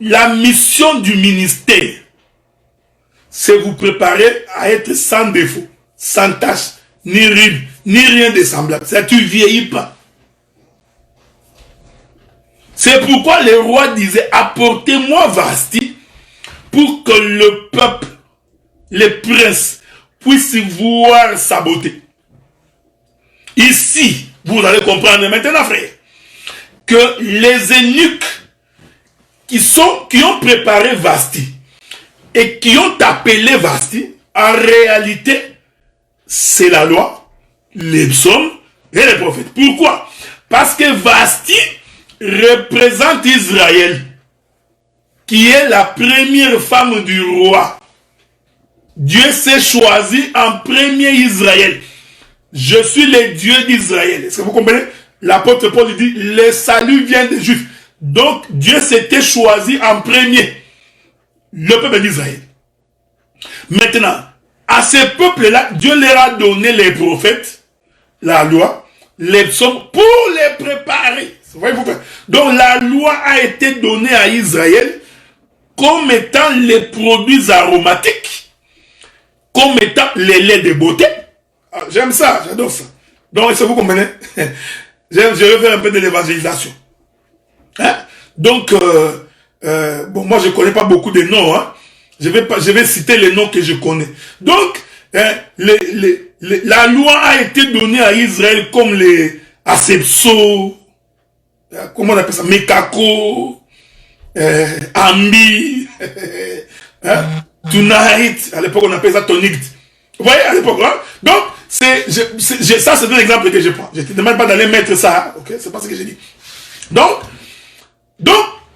la mission du ministère, c'est vous préparer à être sans défaut, sans tache, ni ride, ni rien de semblable. Ça, tu vieillis pas. C'est pourquoi le roi disait, apportez-moi Vasti pour que le peuple, les princes, puissent voir sa beauté. Ici, vous allez comprendre maintenant, frère, que les eunuques qui ont préparé Vasti et qui ont appelé Vasti, en réalité, c'est la loi, les psaumes et les prophètes. Pourquoi? Parce que Vasti représente Israël, qui est la première femme du roi. Dieu s'est choisi en premier Israël. Je suis le Dieu d'Israël. Est-ce que vous comprenez? L'apôtre Paul dit, le salut vient des Juifs. Donc, Dieu s'était choisi en premier le peuple d'Israël. Maintenant, à ce peuple-là, Dieu leur a donné les prophètes, la loi, les psaumes, pour les préparer. Donc, la loi a été donnée à Israël comme étant les produits aromatiques, comme étant les laits de beauté. Ah, j'aime ça, j'adore ça. Donc, est-ce que vous comprenez? Je vais faire un peu de l'évangélisation. Hein? Donc, bon, moi je ne connais pas beaucoup de noms. Hein? Je vais citer les noms que je connais. Donc, la loi a été donnée à Israël comme les Asepso, comment on appelle ça, Mekako, Ambi, hein? Tonight, à l'époque on appelle ça Tonight. Vous voyez, à l'époque, hein? Donc, ça c'est un exemple que je prends. Je ne te demande pas d'aller mettre ça, ok? C'est pas ce que j'ai dit. Donc,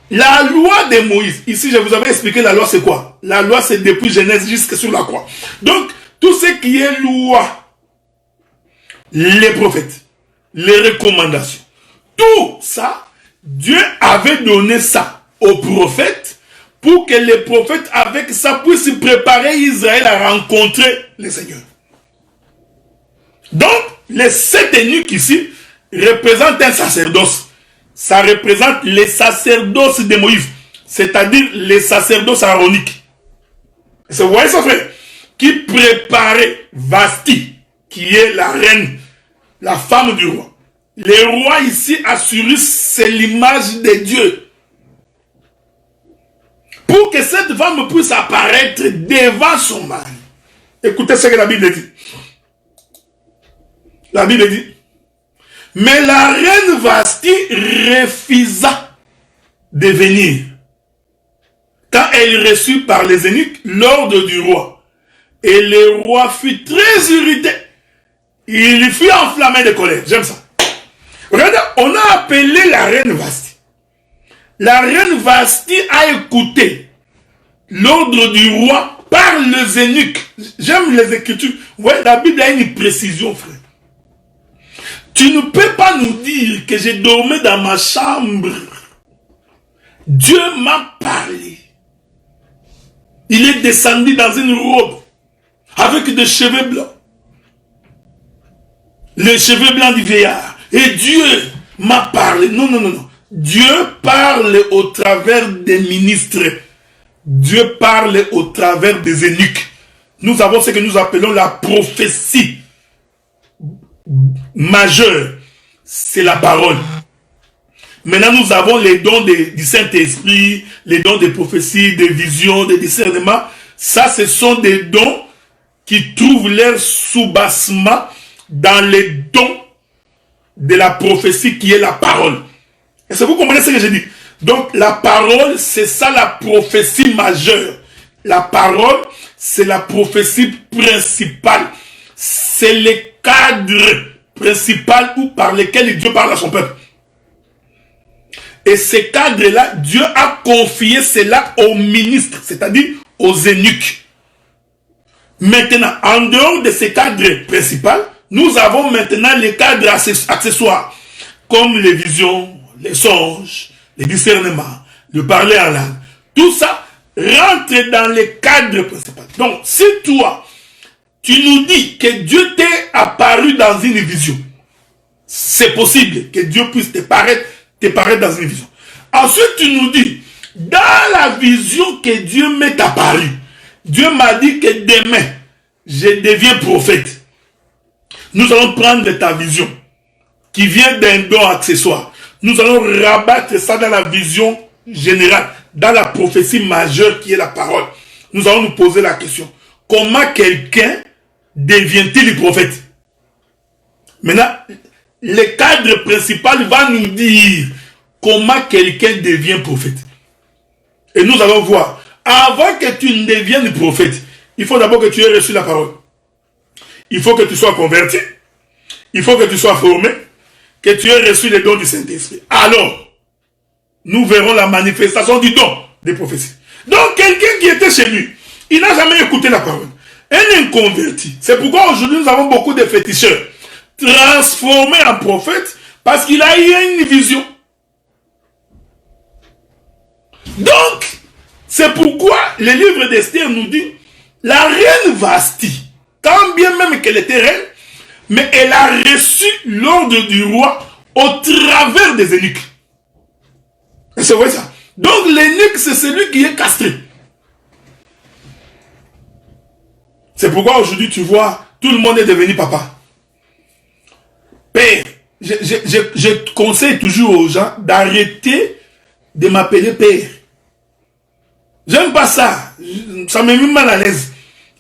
la loi de Moïse, ici je vous avais expliqué la loi c'est quoi? La loi c'est depuis Genèse jusqu'à sur la croix. Donc, tout ce qui est loi, les prophètes, les recommandations, tout ça, Dieu avait donné ça aux prophètes pour que les prophètes avec ça puissent préparer Israël à rencontrer le Seigneur. Donc, les 7 eunuques ici représentent un sacerdoce. Ça représente les sacerdoces de Moïse, c'est-à-dire les sacerdoces aaroniques. Vous voyez ça, frère? Qui préparait Vasti, qui est la reine, la femme du roi. Le roi ici, Assurus, c'est l'image de Dieu. Pour que cette femme puisse apparaître devant son mari. Écoutez ce que la Bible dit. La Bible dit, mais la reine Vasti refusa de venir. Quand elle reçut par les eunuques l'ordre du roi, et le roi fut très irrité, il fut enflammé de colère. J'aime ça. Regardez, on a appelé la reine Vasti. La reine Vasti a écouté l'ordre du roi par les eunuques. J'aime les Écritures. Vous voyez, la Bible a une précision, frère. Tu ne peux pas nous dire que j'ai dormi dans ma chambre. Dieu m'a parlé. Il est descendu dans une robe avec des cheveux blancs. Les cheveux blancs du vieillard. Et Dieu m'a parlé. Non, non, non, non. Dieu parle au travers des ministres. Dieu parle au travers des eunuques. Nous avons ce que nous appelons la prophétie majeure. C'est la parole. Maintenant, nous avons les dons du Saint-Esprit, les dons de prophétie, des visions, des discernements. Ça, ce sont des dons qui trouvent leur soubassement dans les dons de la prophétie qui est la parole. Est-ce que vous comprenez ce que je dis? Donc la parole, c'est ça la prophétie majeure. La parole, c'est la prophétie principale. C'est le cadre principal ou par lequel Dieu parle à son peuple. Et ces cadres-là, Dieu a confié cela aux ministres, c'est-à-dire aux eunuques. Maintenant, en dehors de ces cadres principaux, nous avons maintenant les cadres accessoires, comme les visions, les songes, les discernements, le parler en langue. Tout ça rentre dans les cadres principaux. Donc, si toi, tu nous dis que Dieu t'est apparu dans une vision, c'est possible que Dieu puisse te paraître dans une vision. Ensuite, tu nous dis, dans la vision que Dieu m'est apparu, Dieu m'a dit que demain, je deviens prophète. Nous allons prendre ta vision, qui vient d'un don accessoire. Nous allons rabattre ça dans la vision générale, dans la prophétie majeure qui est la parole. Nous allons nous poser la question, comment quelqu'un devient-il prophète? Maintenant, le cadre principal va nous dire comment quelqu'un devient prophète. Et nous allons voir, avant que tu ne deviennes prophète, il faut d'abord que tu aies reçu la parole. Il faut que tu sois converti. Il faut que tu sois formé. Que tu aies reçu les dons du Saint-Esprit. Alors, nous verrons la manifestation du don des prophéties. Donc, quelqu'un qui était chez lui, il n'a jamais écouté la parole. Un inconverti. C'est pourquoi aujourd'hui nous avons beaucoup de féticheurs transformés en prophètes parce qu'il a eu une vision. Donc, c'est pourquoi le livre d'Esther nous dit la reine Vasti, quand bien même qu'elle était reine, mais elle a reçu l'ordre du roi au travers des eunuques. C'est vrai ça. Donc l'eunuque, c'est celui qui est castré. C'est pourquoi aujourd'hui tu vois, tout le monde est devenu papa. Père, je conseille toujours aux gens d'arrêter de m'appeler père. J'aime pas ça. Ça me met mal à l'aise.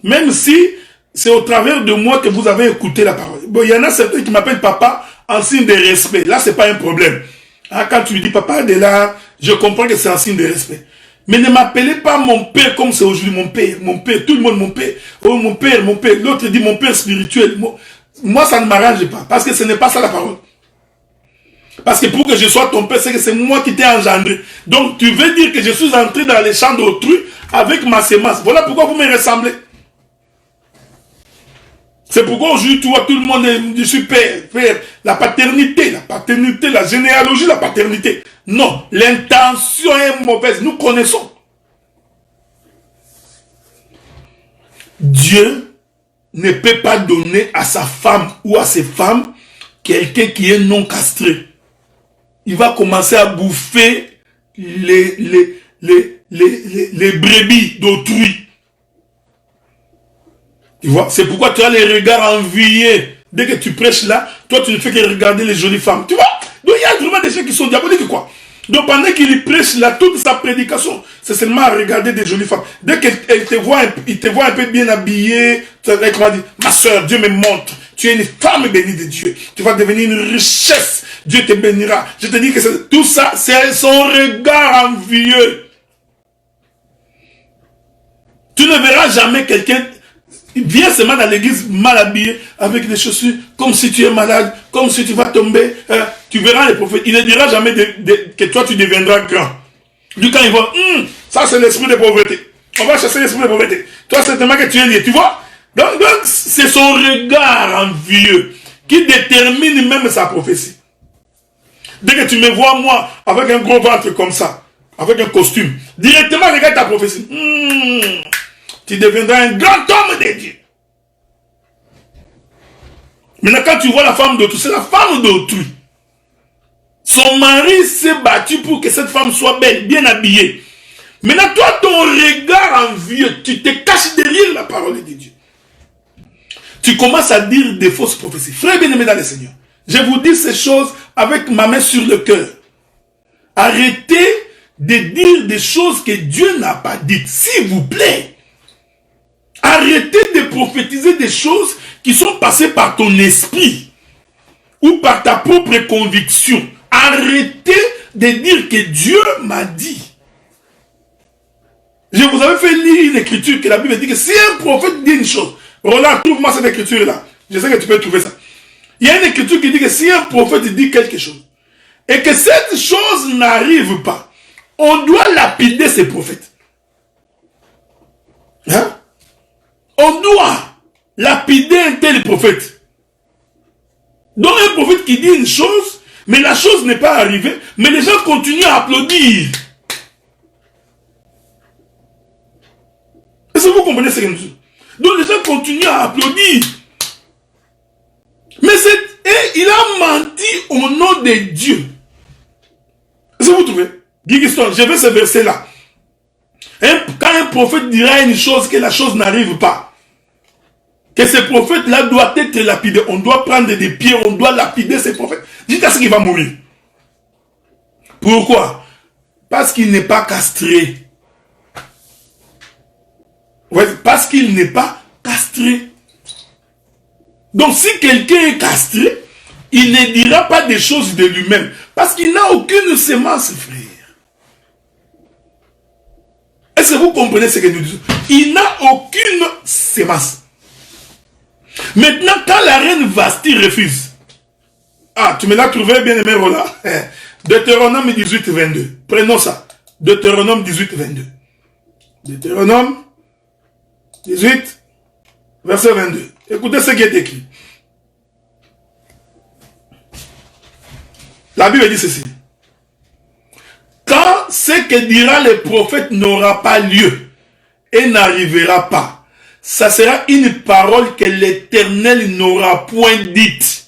Même si c'est au travers de moi que vous avez écouté la parole. Bon, il y en a certains qui m'appellent papa en signe de respect. Là, c'est pas un problème. Hein, quand tu lui dis papa de là, je comprends que c'est un signe de respect. Mais ne m'appelez pas mon père comme c'est aujourd'hui mon père, tout le monde mon père. Oh, mon père. L'autre dit mon père spirituel. Moi, ça ne m'arrange pas. Parce que ce n'est pas ça la parole. Parce que pour que je sois ton père, c'est que c'est moi qui t'ai engendré. Donc, tu veux dire que je suis entré dans les champs d'autrui avec ma sémence. Voilà pourquoi vous me ressemblez. C'est pourquoi aujourd'hui, tu vois, tout le monde est, je suis père, la paternité, la généalogie, la paternité. Non, l'intention est mauvaise, nous connaissons. Dieu ne peut pas donner à sa femme ou à ses femmes quelqu'un qui est non castré. Il va commencer à bouffer les brebis d'autrui. Tu vois, c'est pourquoi tu as les regards enviés. Dès que tu prêches là, toi tu ne fais que regarder les jolies femmes. Tu vois, donc il y a vraiment des gens qui sont diaboliques quoi. Donc pendant qu'il prêche là, toute sa prédication, c'est seulement à regarder des jolies femmes. Dès qu'il te voit, il te voit un peu bien habillé, tu vas dire, ma soeur, Dieu me montre, tu es une femme bénie de Dieu. Tu vas devenir une richesse, Dieu te bénira. Je te dis que tout ça, c'est son regard envieux. Tu ne verras jamais quelqu'un viens seulement dans l'église mal habillé, avec des chaussures, comme si tu es malade, comme si tu vas tomber. Tu verras les prophètes. Il ne dira jamais que toi tu deviendras grand. Du quand il va, ça c'est l'esprit de pauvreté. On va chasser l'esprit de pauvreté. Toi c'est tellement que tu es lié, tu vois. Donc c'est son regard envieux qui détermine même sa prophétie. Dès que tu me vois moi avec un gros ventre comme ça, avec un costume, directement regarde ta prophétie. Tu deviendras un grand homme de Dieu. Maintenant, quand tu vois la femme d'autrui, c'est la femme d'autrui. Son mari s'est battu pour que cette femme soit belle, bien habillée. Maintenant, toi, ton regard envieux, tu te caches derrière la parole de Dieu. Tu commences à dire des fausses prophéties. Frères bien-aimés dans le Seigneur, je vous dis ces choses avec ma main sur le cœur. Arrêtez de dire des choses que Dieu n'a pas dites, s'il vous plaît. Arrêtez de prophétiser des choses qui sont passées par ton esprit ou par ta propre conviction. Arrêtez de dire que Dieu m'a dit. Je vous avais fait lire une écriture que la Bible dit que si un prophète dit une chose, Roland, trouve-moi cette écriture-là. Je sais que tu peux trouver ça. Il y a une écriture qui dit que si un prophète dit quelque chose et que cette chose n'arrive pas, on doit lapider ces prophètes. Hein? On doit lapider un tel prophète. Donc un prophète qui dit une chose, mais la chose n'est pas arrivée, mais les gens continuent à applaudir. Est-ce que vous comprenez ce que nous disons? Donc les gens continuent à applaudir. Mais il a menti au nom de Dieu. Est-ce que vous trouvez? Guy Gaston, je vais ce verset-là. Quand un prophète dira une chose, que la chose n'arrive pas, que ce prophète-là doit être lapidé, on doit prendre des pierres, on doit lapider ce prophète. Dites à ce qu'il va mourir. Pourquoi? Parce qu'il n'est pas castré. Ouais, parce qu'il n'est pas castré. Donc si quelqu'un est castré, il ne dira pas des choses de lui-même. Parce qu'il n'a aucune sémence, frère. Est-ce que vous comprenez ce que nous disons? Il n'a aucune sémence. Maintenant, quand la reine Vasti refuse, ah, tu me l'as trouvé, bien aimé Roland. Deutéronome 18, 22. Prenons ça. Deutéronome 18, 22. Deutéronome 18, verset 22. Écoutez ce qui est écrit. La Bible dit ceci. Quand ce que dira le prophète n'aura pas lieu et n'arrivera pas, ça sera une parole que l'Éternel n'aura point dite.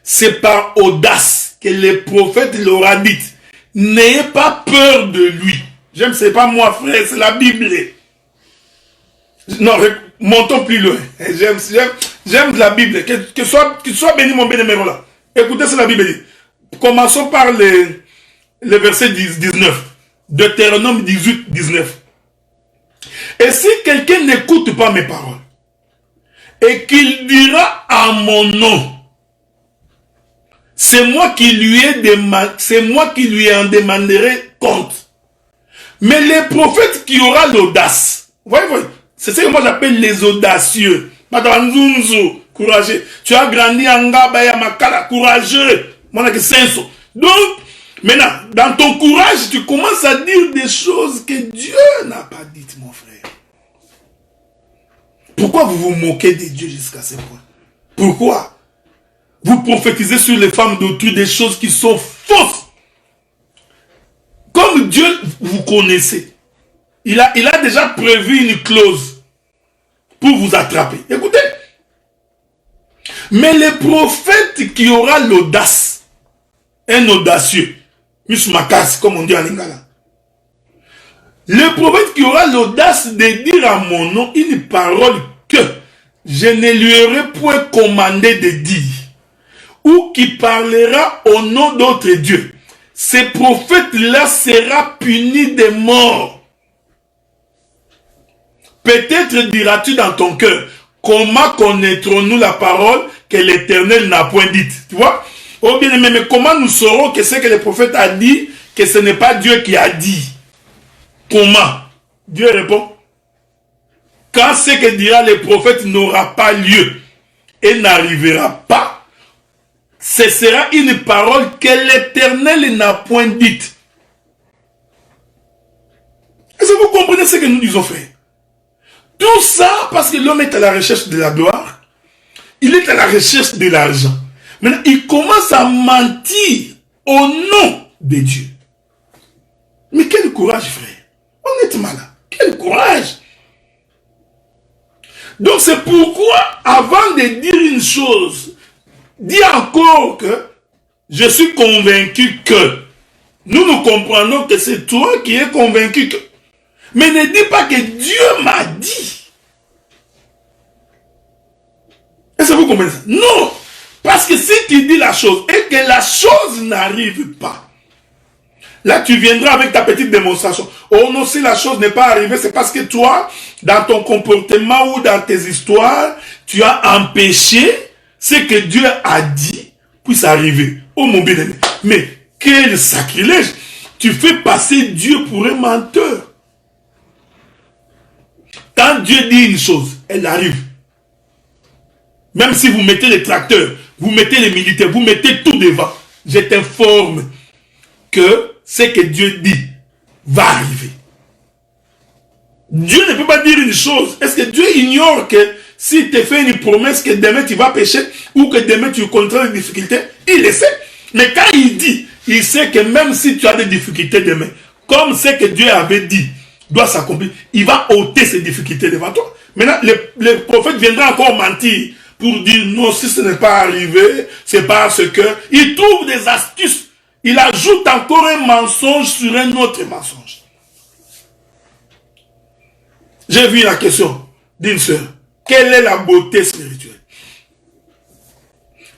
C'est par audace que le prophète l'aura dite. N'ayez pas peur de lui. J'aime, c'est pas moi, frère, c'est la Bible. Non, montons plus loin. J'aime la Bible. Que soit béni mon bien-aimé là. Écoutez ce que la Bible dit. Commençons par le verset 19. Deutéronome 18, 19. Et si quelqu'un n'écoute pas mes paroles, et qu'il dira à mon nom, c'est moi qui lui en demanderai compte. Mais les prophètes qui aura l'audace, voyez, c'est ce que moi j'appelle les audacieux. Courageux. Tu as grandi en Gabaya Makala, courageux. Donc, maintenant, dans ton courage, tu commences à dire des choses que Dieu n'a pas dites, mon frère. Pourquoi vous vous moquez de Dieu jusqu'à ce point? Pourquoi? Vous prophétisez sur les femmes d'autrui des choses qui sont fausses. Comme Dieu vous connaissez, il a déjà prévu une clause pour vous attraper. Écoutez. Mais le prophète qui aura l'audace, un audacieux, Mismakas, comme on dit en lingala. Le prophète qui aura l'audace de dire à mon nom une parole que je ne lui aurai point commandé de dire, ou qui parlera au nom d'autres dieux, ce prophète-là sera puni de mort. Peut-être diras-tu dans ton cœur, comment connaîtrons-nous la parole que l'Éternel n'a point dite? Tu vois? Oh bien aimé, mais comment nous saurons que ce que le prophète a dit, que ce n'est pas Dieu qui a dit? Comment? Dieu répond. Quand ce que dira le prophète n'aura pas lieu et n'arrivera pas, ce sera une parole que l'Éternel n'a point dite. Est-ce que vous comprenez ce que nous disons, frère? Tout ça parce que l'homme est à la recherche de la gloire. Il est à la recherche de l'argent. Maintenant, il commence à mentir au nom de Dieu. Mais quel courage, frère. Honnêtement là, quel courage. Donc c'est pourquoi, avant de dire une chose, dis encore que je suis convaincu que. Nous comprenons que c'est toi qui es convaincu que. Mais ne dis pas que Dieu m'a dit. Est-ce que vous comprenez ça? Non. Parce que si tu dis la chose et que la chose n'arrive pas, Là, tu viendras avec ta petite démonstration. Oh non, si la chose n'est pas arrivée, c'est parce que toi, dans ton comportement ou dans tes histoires, tu as empêché ce que Dieu a dit puisse arriver. Oh mon bien-aimé, mais quel sacrilège! Tu fais passer Dieu pour un menteur. Quand Dieu dit une chose, elle arrive. Même si vous mettez les tracteurs, vous mettez les militaires, vous mettez tout devant, je t'informe que ce que Dieu dit va arriver. Dieu ne peut pas dire une chose. Est-ce que Dieu ignore que s'il te fait une promesse que demain tu vas pécher ou que demain tu rencontreras des difficultés? Il le sait. Mais quand il dit, il sait que même si tu as des difficultés demain, comme ce que Dieu avait dit doit s'accomplir, il va ôter ces difficultés devant toi. Maintenant, le prophète viendra encore mentir pour dire non, si ce n'est pas arrivé, c'est parce que il trouve des astuces. Il ajoute encore un mensonge sur un autre mensonge. J'ai vu la question d'une sœur. Quelle est la beauté spirituelle?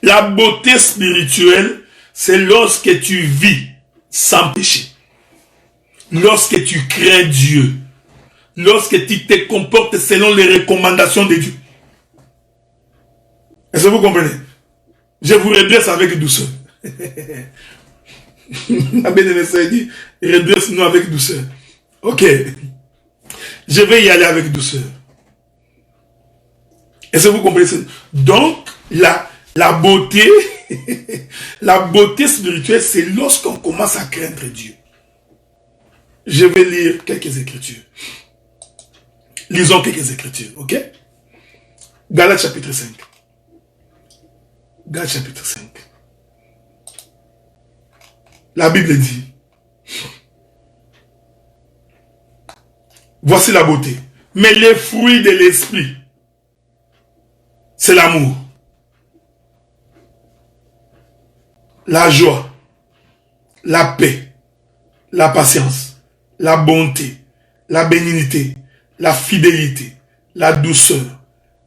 La beauté spirituelle, c'est lorsque tu vis sans péché. Lorsque tu crains Dieu. Lorsque tu te comportes selon les recommandations de Dieu. Est-ce que vous comprenez? Je vous redresse avec douceur. La bien-aimée dit, redresse-nous avec douceur. Ok. Je vais y aller avec douceur. Est-ce que vous comprenez? Donc, la beauté, la beauté spirituelle, c'est lorsqu'on commence à craindre Dieu. Je vais lire quelques écritures. Lisons quelques écritures, ok? Galates chapitre 5. Galates chapitre 5. La Bible dit, voici la beauté. Mais les fruits de l'esprit, c'est l'amour, la joie, la paix, la patience, la bonté, la bénignité, la fidélité, la douceur,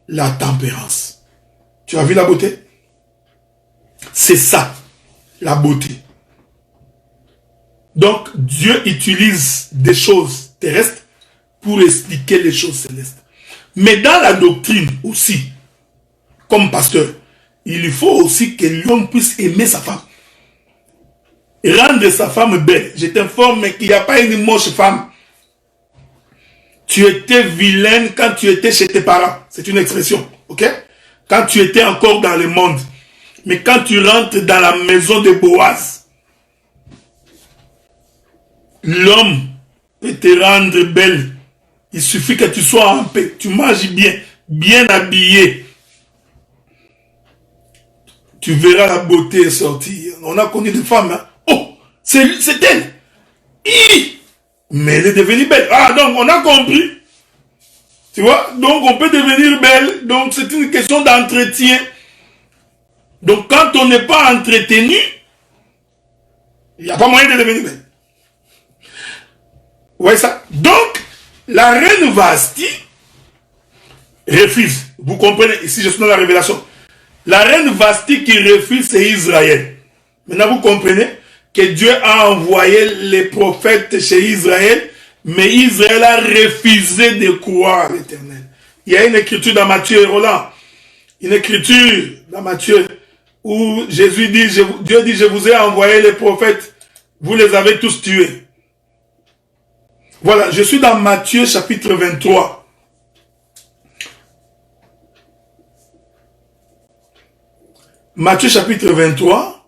la tempérance. Tu as vu la beauté? C'est ça, la beauté. Donc, Dieu utilise des choses terrestres pour expliquer les choses célestes. Mais dans la doctrine aussi, comme pasteur, il faut aussi que l'homme puisse aimer sa femme. Rendre sa femme belle. Je t'informe qu'il n'y a pas une moche femme. Tu étais vilaine quand tu étais chez tes parents. C'est une expression, ok? Quand tu étais encore dans le monde. Mais quand tu rentres dans la maison de Boaz, l'homme peut te rendre belle. Il suffit que tu sois en paix. Tu manges bien, bien habillé. Tu verras la beauté sortir. On a connu des femmes. Hein? Oh, c'est elle. Mais elle est devenue belle. Ah, donc on a compris. Tu vois? Donc on peut devenir belle. Donc c'est une question d'entretien. Donc quand on n'est pas entretenu, il n'y a pas moyen de devenir belle. Vous voyez ça? Donc, la reine Vasti refuse. Vous comprenez? Ici, je suis dans la révélation. La reine Vasti qui refuse, c'est Israël. Maintenant, vous comprenez que Dieu a envoyé les prophètes chez Israël, mais Israël a refusé de croire à l'Éternel. Il y a une écriture dans Matthieu et Roland. Une écriture dans Matthieu où Jésus dit, Dieu dit, je vous ai envoyé les prophètes, vous les avez tous tués. Voilà, je suis dans Matthieu chapitre 23. Matthieu chapitre 23,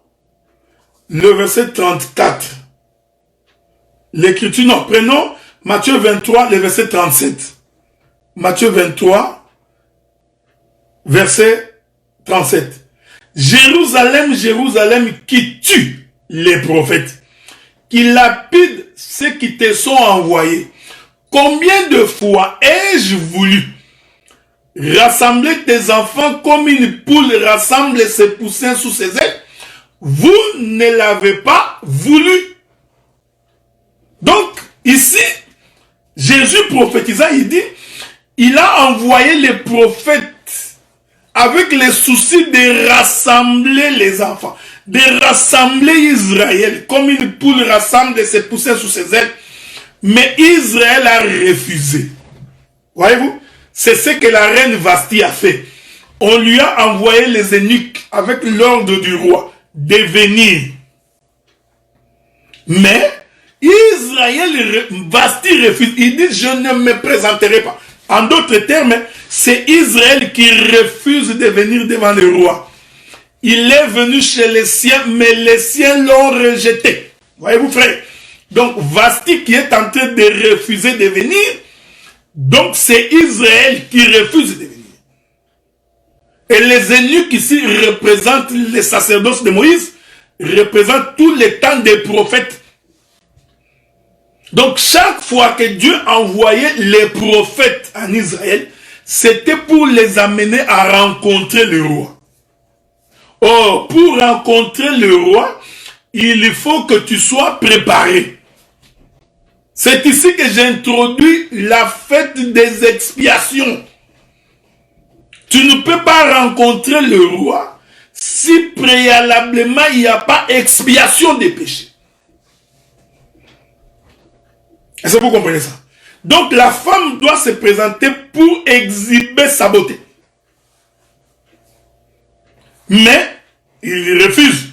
le verset 34. L'écriture, non, prenons Matthieu 23, le verset 37. Matthieu 23, verset 37. Jérusalem, Jérusalem, qui tue les prophètes, qui lapide ceux qui te sont envoyés. Combien de fois ai-je voulu rassembler tes enfants comme une poule rassemble ses poussins sous ses ailes? Vous ne l'avez pas voulu. Donc, ici, Jésus prophétisant, il dit, il a envoyé les prophètes avec le souci de rassembler les enfants. de rassembler Israël, comme une poule rassemble ses poussins sous ses ailes. Mais Israël a refusé. Voyez-vous? C'est ce que la reine Vasti a fait. On lui a envoyé les eunuques avec l'ordre du roi de venir. Mais Israël, Vasti refuse. Il dit, je ne me présenterai pas. En d'autres termes, c'est Israël qui refuse de venir devant le roi. Il est venu chez les siens, mais les siens l'ont rejeté. Voyez-vous, frère? Donc, Vasti qui est en train de refuser de venir, donc c'est Israël qui refuse de venir. Et les eunuques ici représentent les sacerdoces de Moïse, représentent tout le temps des prophètes. Donc, chaque fois que Dieu envoyait les prophètes en Israël, c'était pour les amener à rencontrer le roi. Or, pour rencontrer le roi, il faut que tu sois préparé. C'est ici que j'introduis la fête des expiations. Tu ne peux pas rencontrer le roi si préalablement il n'y a pas expiation des péchés. Est-ce que vous comprenez ça? Donc la femme doit se présenter pour exhiber sa beauté. Mais il refuse.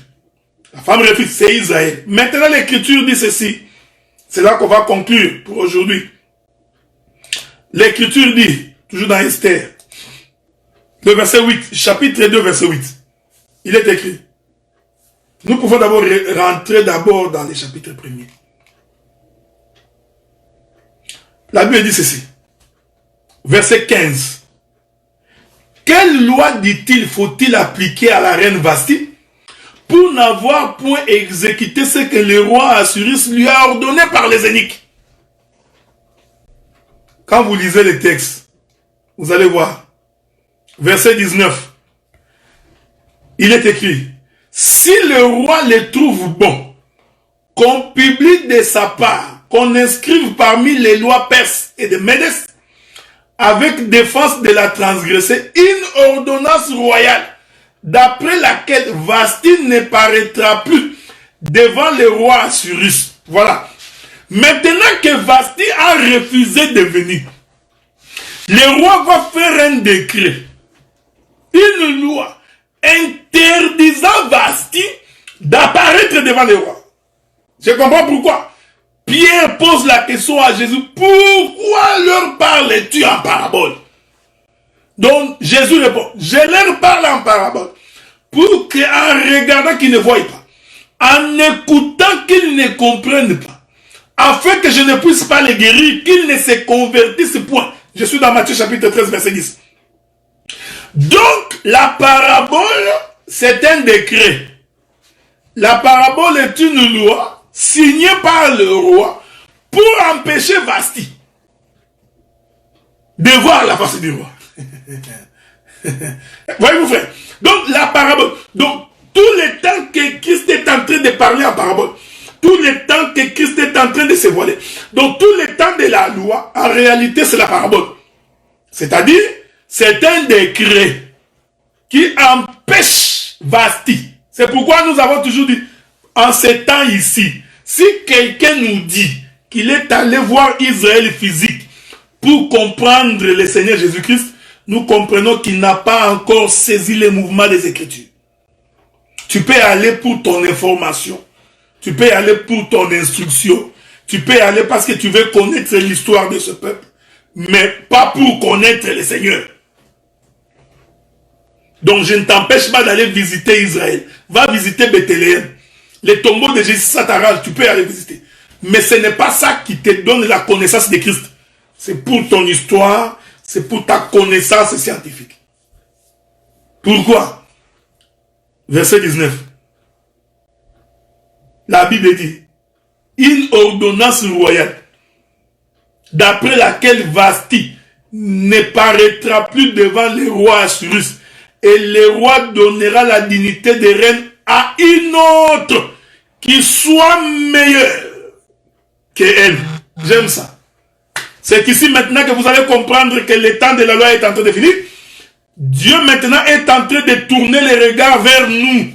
La femme refuse, c'est Israël. Maintenant l'écriture dit ceci. C'est là qu'on va conclure pour aujourd'hui. L'écriture dit, toujours dans Esther, le verset 8, chapitre 2, verset 8. Il est écrit. Nous pouvons d'abord rentrer d'abord dans les chapitres premiers. La Bible dit ceci. Verset 15. Quelle loi, dit-il, faut-il appliquer à la reine Vasti pour n'avoir point exécuté ce que le roi Assyrus lui a ordonné par les eunuques? Quand vous lisez les textes, vous allez voir. Verset 19. Il est écrit. Si le roi les trouve bons, qu'on publie de sa part, qu'on inscrive parmi les lois perses et de Médès, avec défense de la transgresser, une ordonnance royale, d'après laquelle Vasti ne paraîtra plus devant le roi Assyrus. Voilà. Maintenant que Vasti a refusé de venir, le roi va faire un décret, une loi interdisant Vasti d'apparaître devant le roi. Je comprends pourquoi. Pierre pose la question à Jésus, pourquoi leur parles-tu en parabole? Donc Jésus répond, je leur parle en parabole, pour qu'en regardant qu'ils ne voient pas, en écoutant qu'ils ne comprennent pas, afin que je ne puisse pas les guérir, qu'ils ne se convertissent point. Je suis dans Matthieu chapitre 13, verset 10. Donc la parabole, c'est un décret. La parabole est une loi signé par le roi pour empêcher Vasti de voir la face du roi. Voyez-vous, frère? Donc, la parabole. Donc, tout le temps que Christ est en train de parler en parabole, tout le temps que Christ est en train de se voiler, donc tout le temps de la loi, en réalité, c'est la parabole. C'est-à-dire, c'est un décret qui empêche Vasti. C'est pourquoi nous avons toujours dit, en ces temps ici, si quelqu'un nous dit qu'il est allé voir Israël physique pour comprendre le Seigneur Jésus-Christ, nous comprenons qu'il n'a pas encore saisi les mouvements des Écritures. Tu peux aller pour ton information, tu peux aller pour ton instruction, tu peux aller parce que tu veux connaître l'histoire de ce peuple, mais pas pour connaître le Seigneur. Donc je ne t'empêche pas d'aller visiter Israël. Va visiter Bethléem. Les tombeaux de Jésus, ça t'arrange, tu peux aller visiter. Mais ce n'est pas ça qui te donne la connaissance de Christ. C'est pour ton histoire, c'est pour ta connaissance scientifique. Pourquoi? Verset 19. La Bible dit, une ordonnance royale, d'après laquelle Vasti ne paraîtra plus devant le roi Assyrus, et le roi donnera la dignité de reine à une autre qui soit meilleure qu'elle. J'aime ça. C'est ici maintenant que vous allez comprendre que le temps de la loi est en train de finir. Dieu maintenant est en train de tourner les regards vers nous.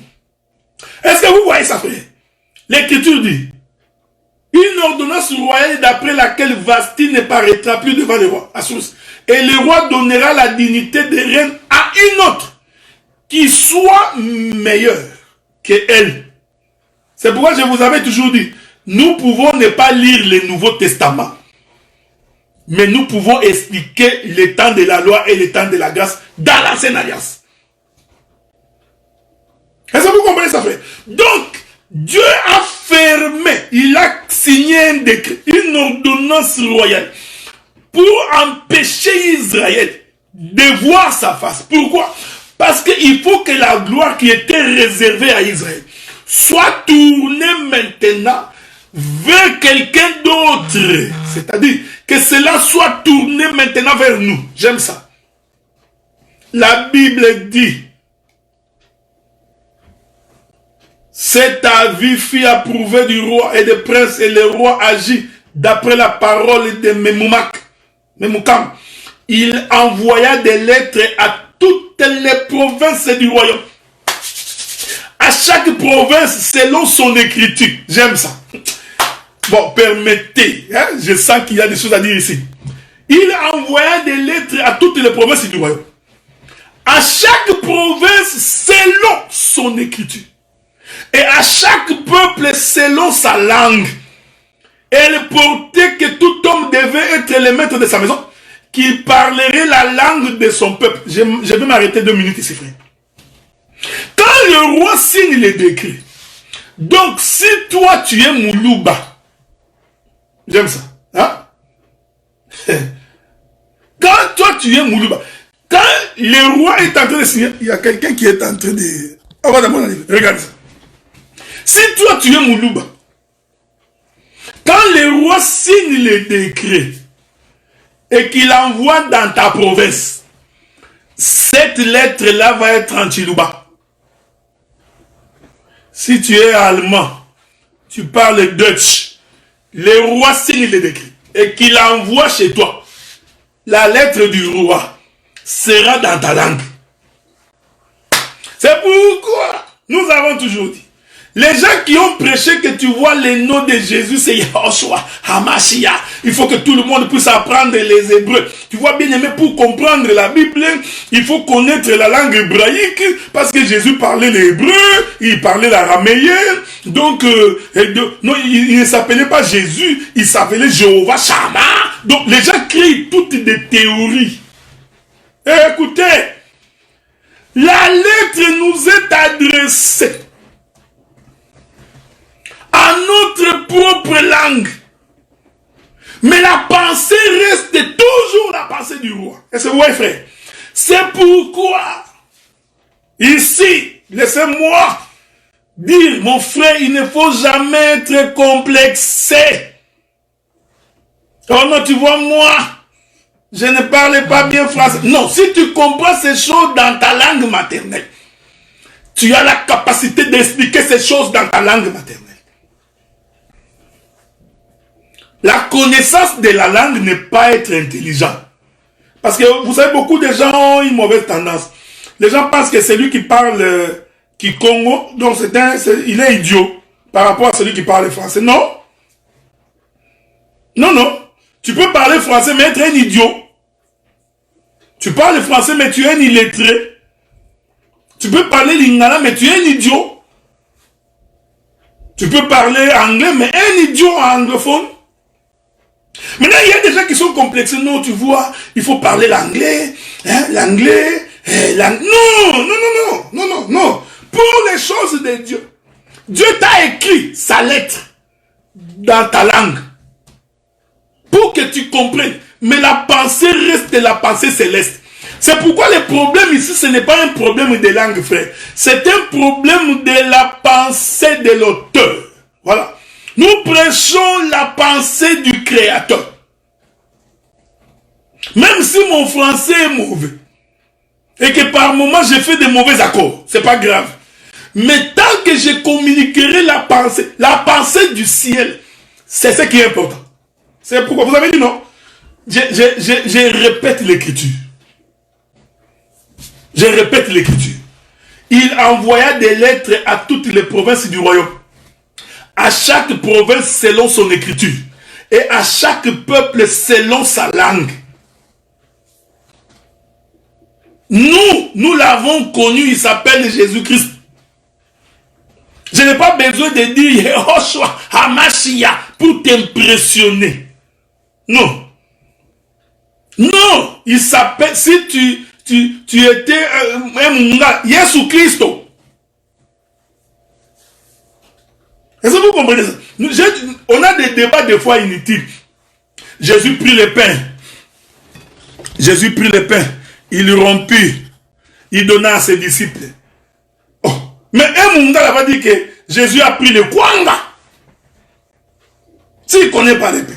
Est-ce que vous voyez ça, frère? L'Écriture dit, une ordonnance royale d'après laquelle Vasti ne paraîtra plus devant le roi, Assous. Et le roi donnera la dignité de reine à une autre qui soit meilleure qu'elle. C'est pourquoi je vous avais toujours dit, nous pouvons ne pas lire le Nouveau Testament, mais nous pouvons expliquer le temps de la loi et le temps de la grâce dans l'Ancienne Alliance. Est-ce que vous comprenez ça, frère? Donc, Dieu a fermé, il a signé un décret, une ordonnance royale pour empêcher Israël de voir sa face. Pourquoi? Parce qu'il faut que la gloire qui était réservée à Israël soit tournée maintenant vers quelqu'un d'autre. C'est-à-dire que cela soit tourné maintenant vers nous. J'aime ça. La Bible dit, cet avis fut approuvé du roi et des princes, et le roi agit d'après la parole de Memoukam. Il envoya des lettres à toutes les provinces du royaume. À chaque province selon son écriture. J'aime ça. Bon, permettez, hein, je sens qu'il y a des choses à dire ici. Il envoya des lettres à toutes les provinces du royaume. À chaque province selon son écriture. Et à chaque peuple selon sa langue. Elle portait que tout homme devait être le maître de sa maison, qui parlerait la langue de son peuple. Je vais m'arrêter 2 minutes ici, frère. Quand le roi signe les décrets, donc si toi tu es Moulouba, j'aime ça, hein? Quand toi tu es Moulouba, quand le roi est en train de signer, il y a quelqu'un qui est en train de... On va d'abord aller, regarde ça. Si toi tu es Moulouba, quand le roi signe les décrets et qu'il envoie dans ta province, cette lettre-là va être en Chilouba. Si tu es allemand, tu parles Dutch, le roi signe les décrets et qu'il envoie chez toi, la lettre du roi sera dans ta langue. C'est pourquoi nous avons toujours dit, les gens qui ont prêché que tu vois le nom de Jésus, c'est Yahushua, Hamashia. Il faut que tout le monde puisse apprendre les Hébreux. Tu vois bien aimé, pour comprendre la Bible, il faut connaître la langue hébraïque, parce que Jésus parlait l'hébreu, il parlait l'araméen. Donc, non, il ne s'appelait pas Jésus, il s'appelait Jéhovah Shammah. Donc, les gens créent toutes des théories. Et écoutez, la lettre nous est adressée à notre propre langue. Mais la pensée reste toujours la pensée du roi. Est-ce que vous voyez, frère? C'est pourquoi, ici, laissez-moi dire, mon frère, il ne faut jamais être complexé. Oh non, tu vois, moi, je ne parle pas bien français. Non, si tu comprends ces choses dans ta langue maternelle, tu as la capacité d'expliquer ces choses dans ta langue maternelle. La connaissance de la langue n'est pas être intelligent. Parce que vous savez, beaucoup de gens ont une mauvaise tendance. Les gens pensent que celui qui parle Kikongo, donc il est idiot par rapport à celui qui parle français. Non. Non, non. Tu peux parler français mais être un idiot. Tu parles français mais tu es un illettré. Tu peux parler lingala mais tu es un idiot. Tu peux parler anglais mais un idiot anglophone. Maintenant, il y a des gens qui sont complexés. Non, tu vois, il faut parler l'anglais, hein, l'anglais, non. Pour les choses de Dieu, Dieu t'a écrit sa lettre dans ta langue pour que tu comprennes. Mais la pensée reste la pensée céleste. C'est pourquoi le problème ici, ce n'est pas un problème de langue, frère. C'est un problème de la pensée de l'auteur. Voilà. Nous prêchons la pensée du Créateur. Même si mon français est mauvais, et que par moments j'ai fait des mauvais accords, c'est pas grave. Mais tant que je communiquerai la pensée du ciel, c'est ce qui est important. C'est pourquoi vous avez dit non. Je répète l'écriture. Je répète l'écriture. il envoya des lettres à toutes les provinces du royaume, à chaque province selon son écriture, et à chaque peuple selon sa langue. Nous l'avons connu, il s'appelle Jésus-Christ. Je n'ai pas besoin de dire Yehoshua Hamashia pour t'impressionner. Non. Non, il s'appelle, si tu étais un Munga, Jésus Christ. Est-ce que vous comprenez ça? On a des débats des fois inutiles. Jésus prit le pain. Jésus prit le pain. Il rompit. Il donna à ses disciples. Oh. Mais un Munga va dire que Jésus a pris le kwanga. S'il ne connaît pas le pain.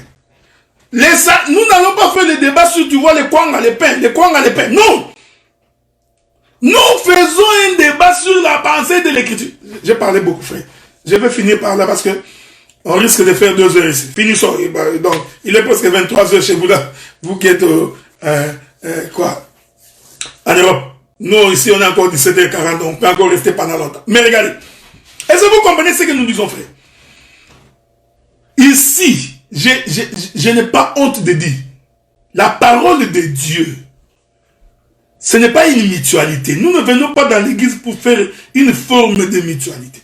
Nous n'allons pas faire le débat sur, tu vois, les kwanga, les pains. Les kwanga, les pains. Non. Nous faisons un débat sur la pensée de l'écriture. J'ai parlé beaucoup, frère. Je vais finir par là parce que on risque de faire 2 heures ici. Finissons. Donc, il est presque 23 heures chez vous là. Vous qui êtes quoi? En Europe. Nous, ici, on est encore 17h40. On peut encore rester pendant longtemps. Mais regardez. Est-ce que vous comprenez ce que nous disons, frère? Ici, je n'ai pas honte de dire. La parole de Dieu, ce n'est pas une mutualité. Nous ne venons pas dans l'église pour faire une forme de mutualité.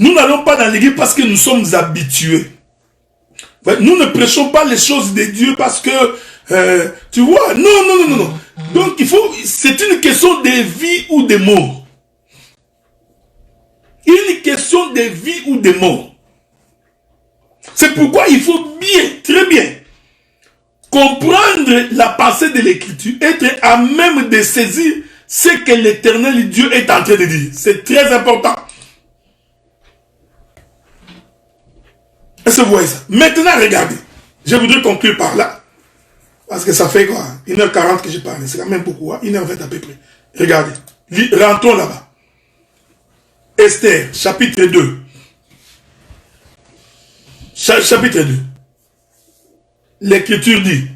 Nous n'allons pas dans l'église parce que nous sommes habitués. Nous ne prêchons pas les choses de Dieu parce que, tu vois, non. Donc, c'est une question de vie ou de mort. Une question de vie ou de mort. C'est pourquoi il faut bien, très bien, comprendre la pensée de l'écriture, être à même de saisir ce que l'éternel Dieu est en train de dire. C'est très important. Est-ce que vous voyez ça? Maintenant, regardez. Je voudrais conclure par là. Parce que ça fait quoi? 1h40 que j'ai parlé. C'est quand même beaucoup. Hein? 1h20 à peu près. Regardez. Rentrons là-bas. Esther, chapitre 2. Chapitre 2. L'écriture dit: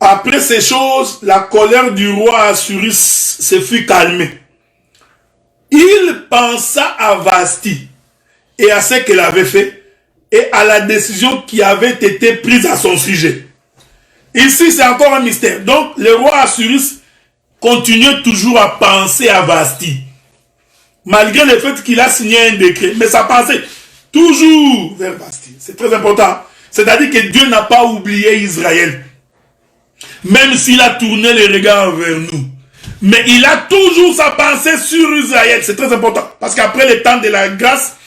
après ces choses, la colère du roi Assuris se fut calmée. Il pensa à Vasti et à ce qu'elle avait fait et à la décision qui avait été prise à son sujet. Ici, c'est encore un mystère. Donc, le roi Assuris continuait toujours à penser à Vasti, malgré le fait qu'il a signé un décret. Mais sa pensée, toujours vers Vasti. C'est très important. C'est-à-dire que Dieu n'a pas oublié Israël. Même s'il a tourné les regards vers nous. Mais il a toujours sa pensée sur Israël. C'est très important. Parce qu'après le temps de la grâce,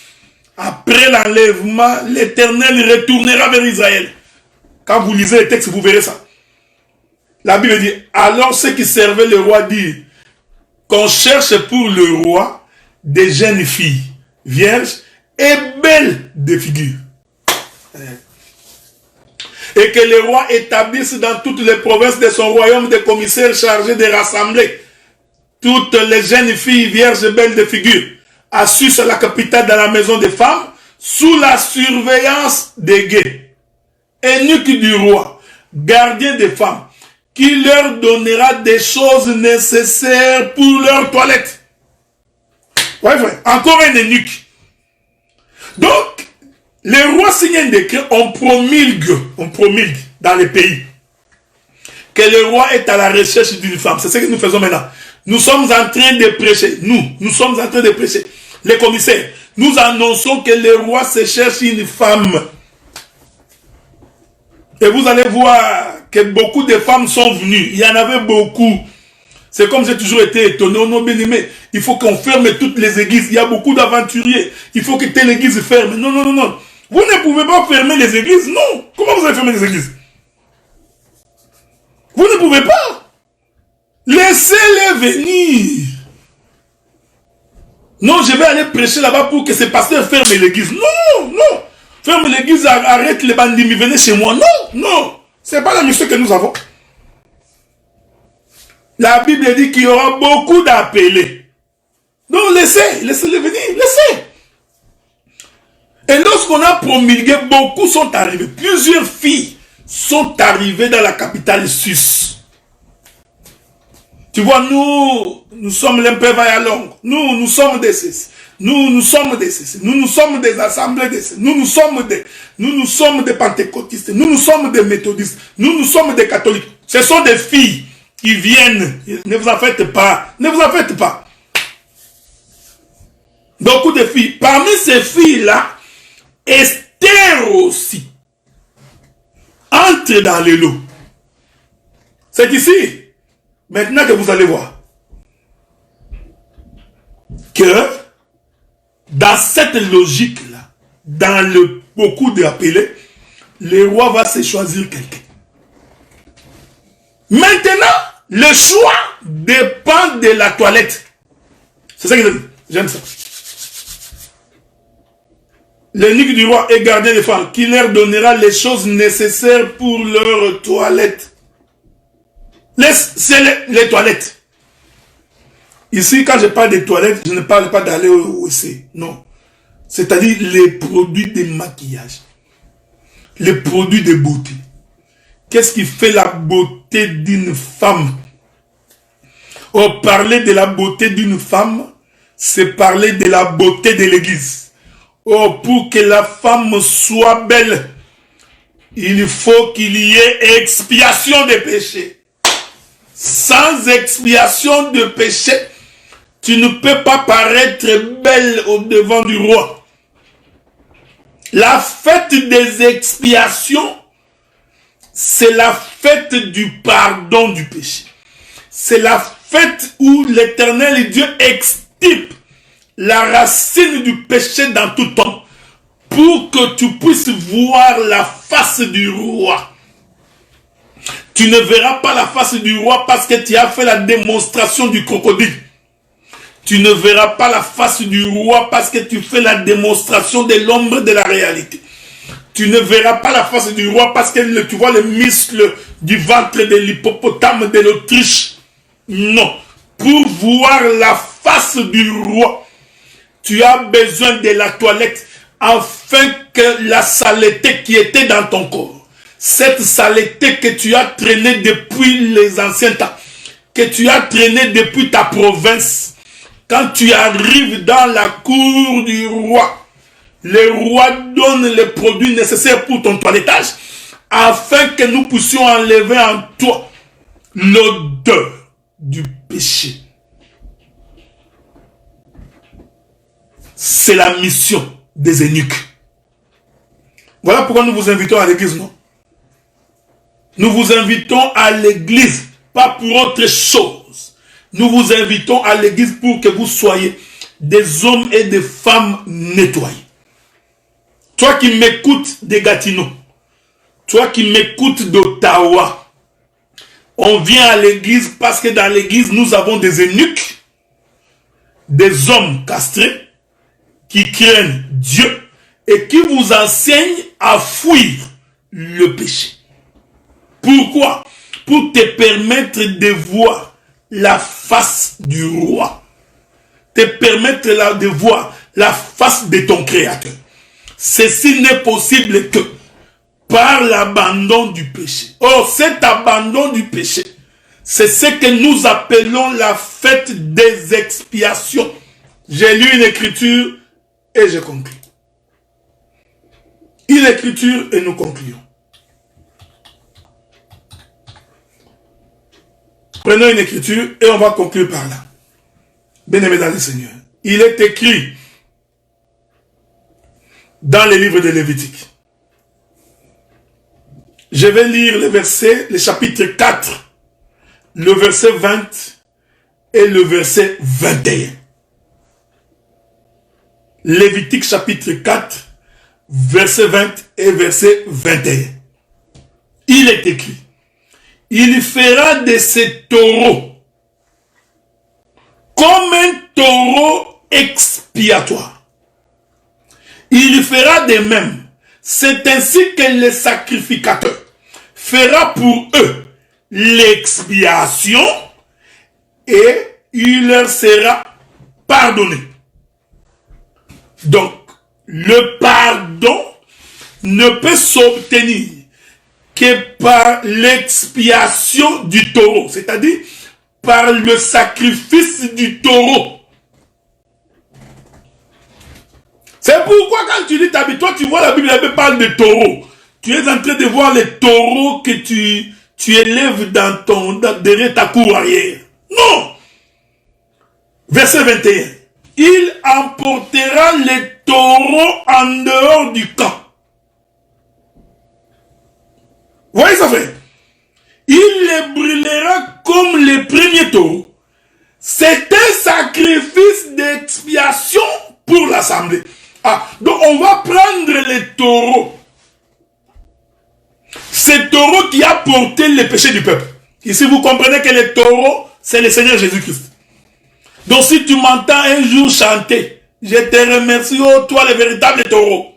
après l'enlèvement, l'Éternel retournera vers Israël. Quand vous lisez le texte, vous verrez ça. La Bible dit: alors ceux qui servaient le roi disent qu'on cherche pour le roi des jeunes filles, vierges et belles de figure. Et que le roi établisse dans toutes les provinces de son royaume des commissaires chargés de rassembler toutes les jeunes filles vierges et belles de figure, assis à la capitale dans la maison des femmes, sous la surveillance des guets. Eunuque du roi, gardien des femmes, qui leur donnera des choses nécessaires pour leur toilette. Ouais, frère, encore un eunuque. Donc, le roi signe un décret, on promulgue dans les pays que le roi est à la recherche d'une femme. C'est ce que nous faisons maintenant. Nous sommes en train de prêcher. Nous sommes en train de prêcher. Les commissaires, nous annonçons que le roi se cherche une femme. Et vous allez voir que beaucoup de femmes sont venues. Il y en avait beaucoup. C'est comme j'ai toujours été étonné. Non, bien aimé, il faut qu'on ferme toutes les églises. Il y a beaucoup d'aventuriers. Il faut que telle église ferme. Non. Vous ne pouvez pas fermer les églises. Non. Comment vous allez fermer les églises? Vous ne pouvez pas. Laissez-les venir. Non, je vais aller prêcher là-bas pour que ces pasteurs ferment l'église. Non. Ferme l'église, arrête les bandits, venez chez moi. Non. Ce n'est pas la mission que nous avons. La Bible dit qu'il y aura beaucoup d'appelés. Donc laissez-les venir, laissez. Et lorsqu'on a promulgué, beaucoup sont arrivés. Plusieurs filles sont arrivées dans la capitale suisse. Tu vois, nous sommes l'impévaillalong. Nous sommes des ceci. Nous sommes des ceci. Nous sommes des assemblées de ceci. Nous sommes des pentecôtistes. Nous sommes des méthodistes. Nous sommes des catholiques. Ce sont des filles qui viennent. Ne vous en faites pas. Ne vous en faites pas. Beaucoup de filles. Parmi ces filles-là, Esther aussi entre dans les lots. C'est ici, maintenant que vous allez voir, que dans cette logique-là, dans le beaucoup d'appelés, le roi va se choisir quelqu'un. Maintenant, le choix dépend de la toilette. C'est ça que j'aime ça. L'eunuque du roi est gardien des femmes, qui leur donnera les choses nécessaires pour leur toilette. C'est les toilettes. Ici, quand je parle des toilettes, je ne parle pas d'aller au WC. Non. C'est-à-dire les produits de maquillage. Les produits de beauté. Qu'est-ce qui fait la beauté d'une femme? Oh, parler de la beauté d'une femme, c'est parler de la beauté de l'église. Oh, pour que la femme soit belle, il faut qu'il y ait expiation des péchés. Sans expiation de péché, tu ne peux pas paraître belle au devant du roi. La fête des expiations, c'est la fête du pardon du péché. C'est la fête où l'Éternel Dieu extirpe la racine du péché dans tout homme pour que tu puisses voir la face du roi. Tu ne verras pas la face du roi parce que tu as fait la démonstration du crocodile. Tu ne verras pas la face du roi parce que tu fais la démonstration de l'ombre de la réalité. Tu ne verras pas la face du roi parce que tu vois les muscles du ventre de l'hippopotame de l'Autriche. Non. Pour voir la face du roi, tu as besoin de la toilette afin que la saleté qui était dans ton corps, cette saleté que tu as traînée depuis les anciens temps, que tu as traînée depuis ta province, quand tu arrives dans la cour du roi, le roi donne les produits nécessaires pour ton toilettage, afin que nous puissions enlever en toi l'odeur du péché. C'est la mission des eunuques. Voilà pourquoi nous vous invitons à l'église, non? Nous vous invitons à l'église, pas pour autre chose. Nous vous invitons à l'église pour que vous soyez des hommes et des femmes nettoyés. Toi qui m'écoutes de Gatineau, toi qui m'écoutes d'Ottawa, on vient à l'église parce que dans l'église, nous avons des eunuques, des hommes castrés, qui craignent Dieu et qui vous enseignent à fuir le péché. Pourquoi? Pour te permettre de voir la face du roi. Te permettre de voir la face de ton Créateur. Ceci n'est possible que par l'abandon du péché. Or, cet abandon du péché, c'est ce que nous appelons la fête des expiations. J'ai lu une écriture et je conclue. Une écriture et nous concluons. Prenons une écriture et on va conclure par là. Bien-aimés dans le Seigneur, il est écrit dans le livre de Lévitique. Je vais lire le verset, le chapitre 4, le verset 20 et le verset 21. Lévitique chapitre 4, verset 20 et verset 21. Il est écrit, il fera de ces taureaux comme un taureau expiatoire. Il fera de même. C'est ainsi que le sacrificateur fera pour eux l'expiation et il leur sera pardonné. Donc, le pardon ne peut s'obtenir que par l'expiation du taureau, c'est-à-dire par le sacrifice du taureau. C'est pourquoi quand tu lis ta Bible, toi tu vois la Bible, elle parle de taureau. Tu es en train de voir les taureaux que tu élèves derrière ta cour arrière. Non. Verset 21. Il emportera les taureaux en dehors du camp. Vous voyez ça fait? Il les brûlera comme les premiers taureaux. C'est un sacrifice d'expiation pour l'assemblée. Ah, donc on va prendre les taureaux. C'est taureau qui a porté les péchés du peuple. Ici vous comprenez que les taureaux, c'est le Seigneur Jésus-Christ. Donc si tu m'entends un jour chanter, je te remercie, oh toi le véritable taureau.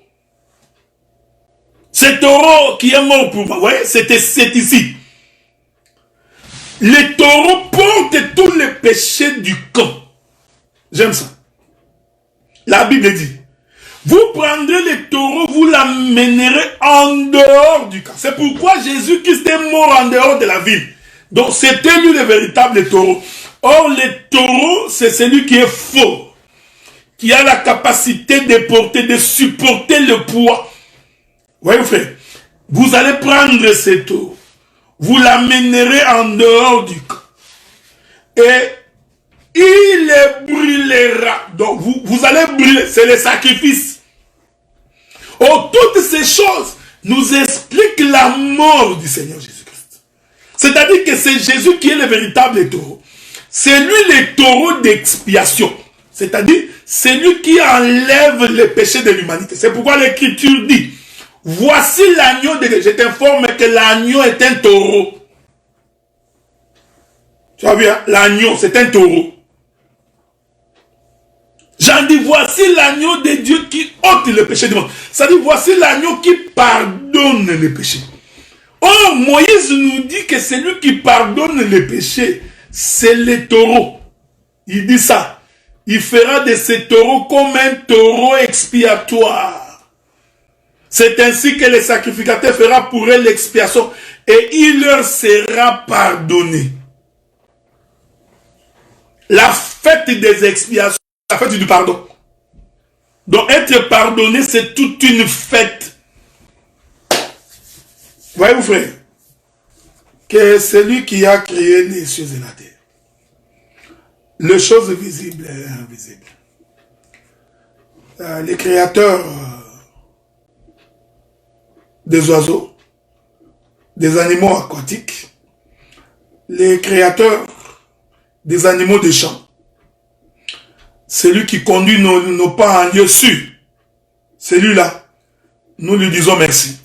C'est taureau qui est mort pour moi. Vous voyez, c'est ici. Les taureaux portent tous les péchés du camp. J'aime ça. La Bible dit, vous prendrez les taureaux, vous l'amènerez en dehors du camp. C'est pourquoi Jésus-Christ est mort en dehors de la ville. Donc c'était lui le véritable taureau. Or, le taureau, c'est celui qui est faux, qui a la capacité de porter, de supporter le poids. Voyez, frère, vous allez prendre ce taureau, vous l'amènerez en dehors du camp, et il les brûlera. Donc, vous allez brûler, c'est le sacrifice. Oh, toutes ces choses nous expliquent la mort du Seigneur Jésus-Christ. C'est-à-dire que c'est Jésus qui est le véritable taureau. C'est lui le taureau d'expiation. C'est-à-dire, c'est lui qui enlève les péchés de l'humanité. C'est pourquoi l'Écriture dit, voici l'agneau de Dieu. Je t'informe que l'agneau est un taureau. Tu vois bien, l'agneau, c'est un taureau. J'en dis, voici l'agneau de Dieu qui ôte le péché du monde. C'est-à-dire, voici l'agneau qui pardonne les péchés. Or, Moïse nous dit que celui qui pardonne les péchés, c'est le taureau. Il dit ça. Il fera de ce taureau comme un taureau expiatoire. C'est ainsi que le sacrificateur fera pour eux l'expiation et il leur sera pardonné. La fête des expiations, la fête du pardon. Donc être pardonné, c'est toute une fête. Voyez-vous, frère, que celui qui a créé les cieux et la terre, les choses visibles et invisibles, les créateurs des oiseaux, des animaux aquatiques, les créateurs des animaux des champs, celui qui conduit nos pas en lieu sûr, celui-là, nous lui disons merci.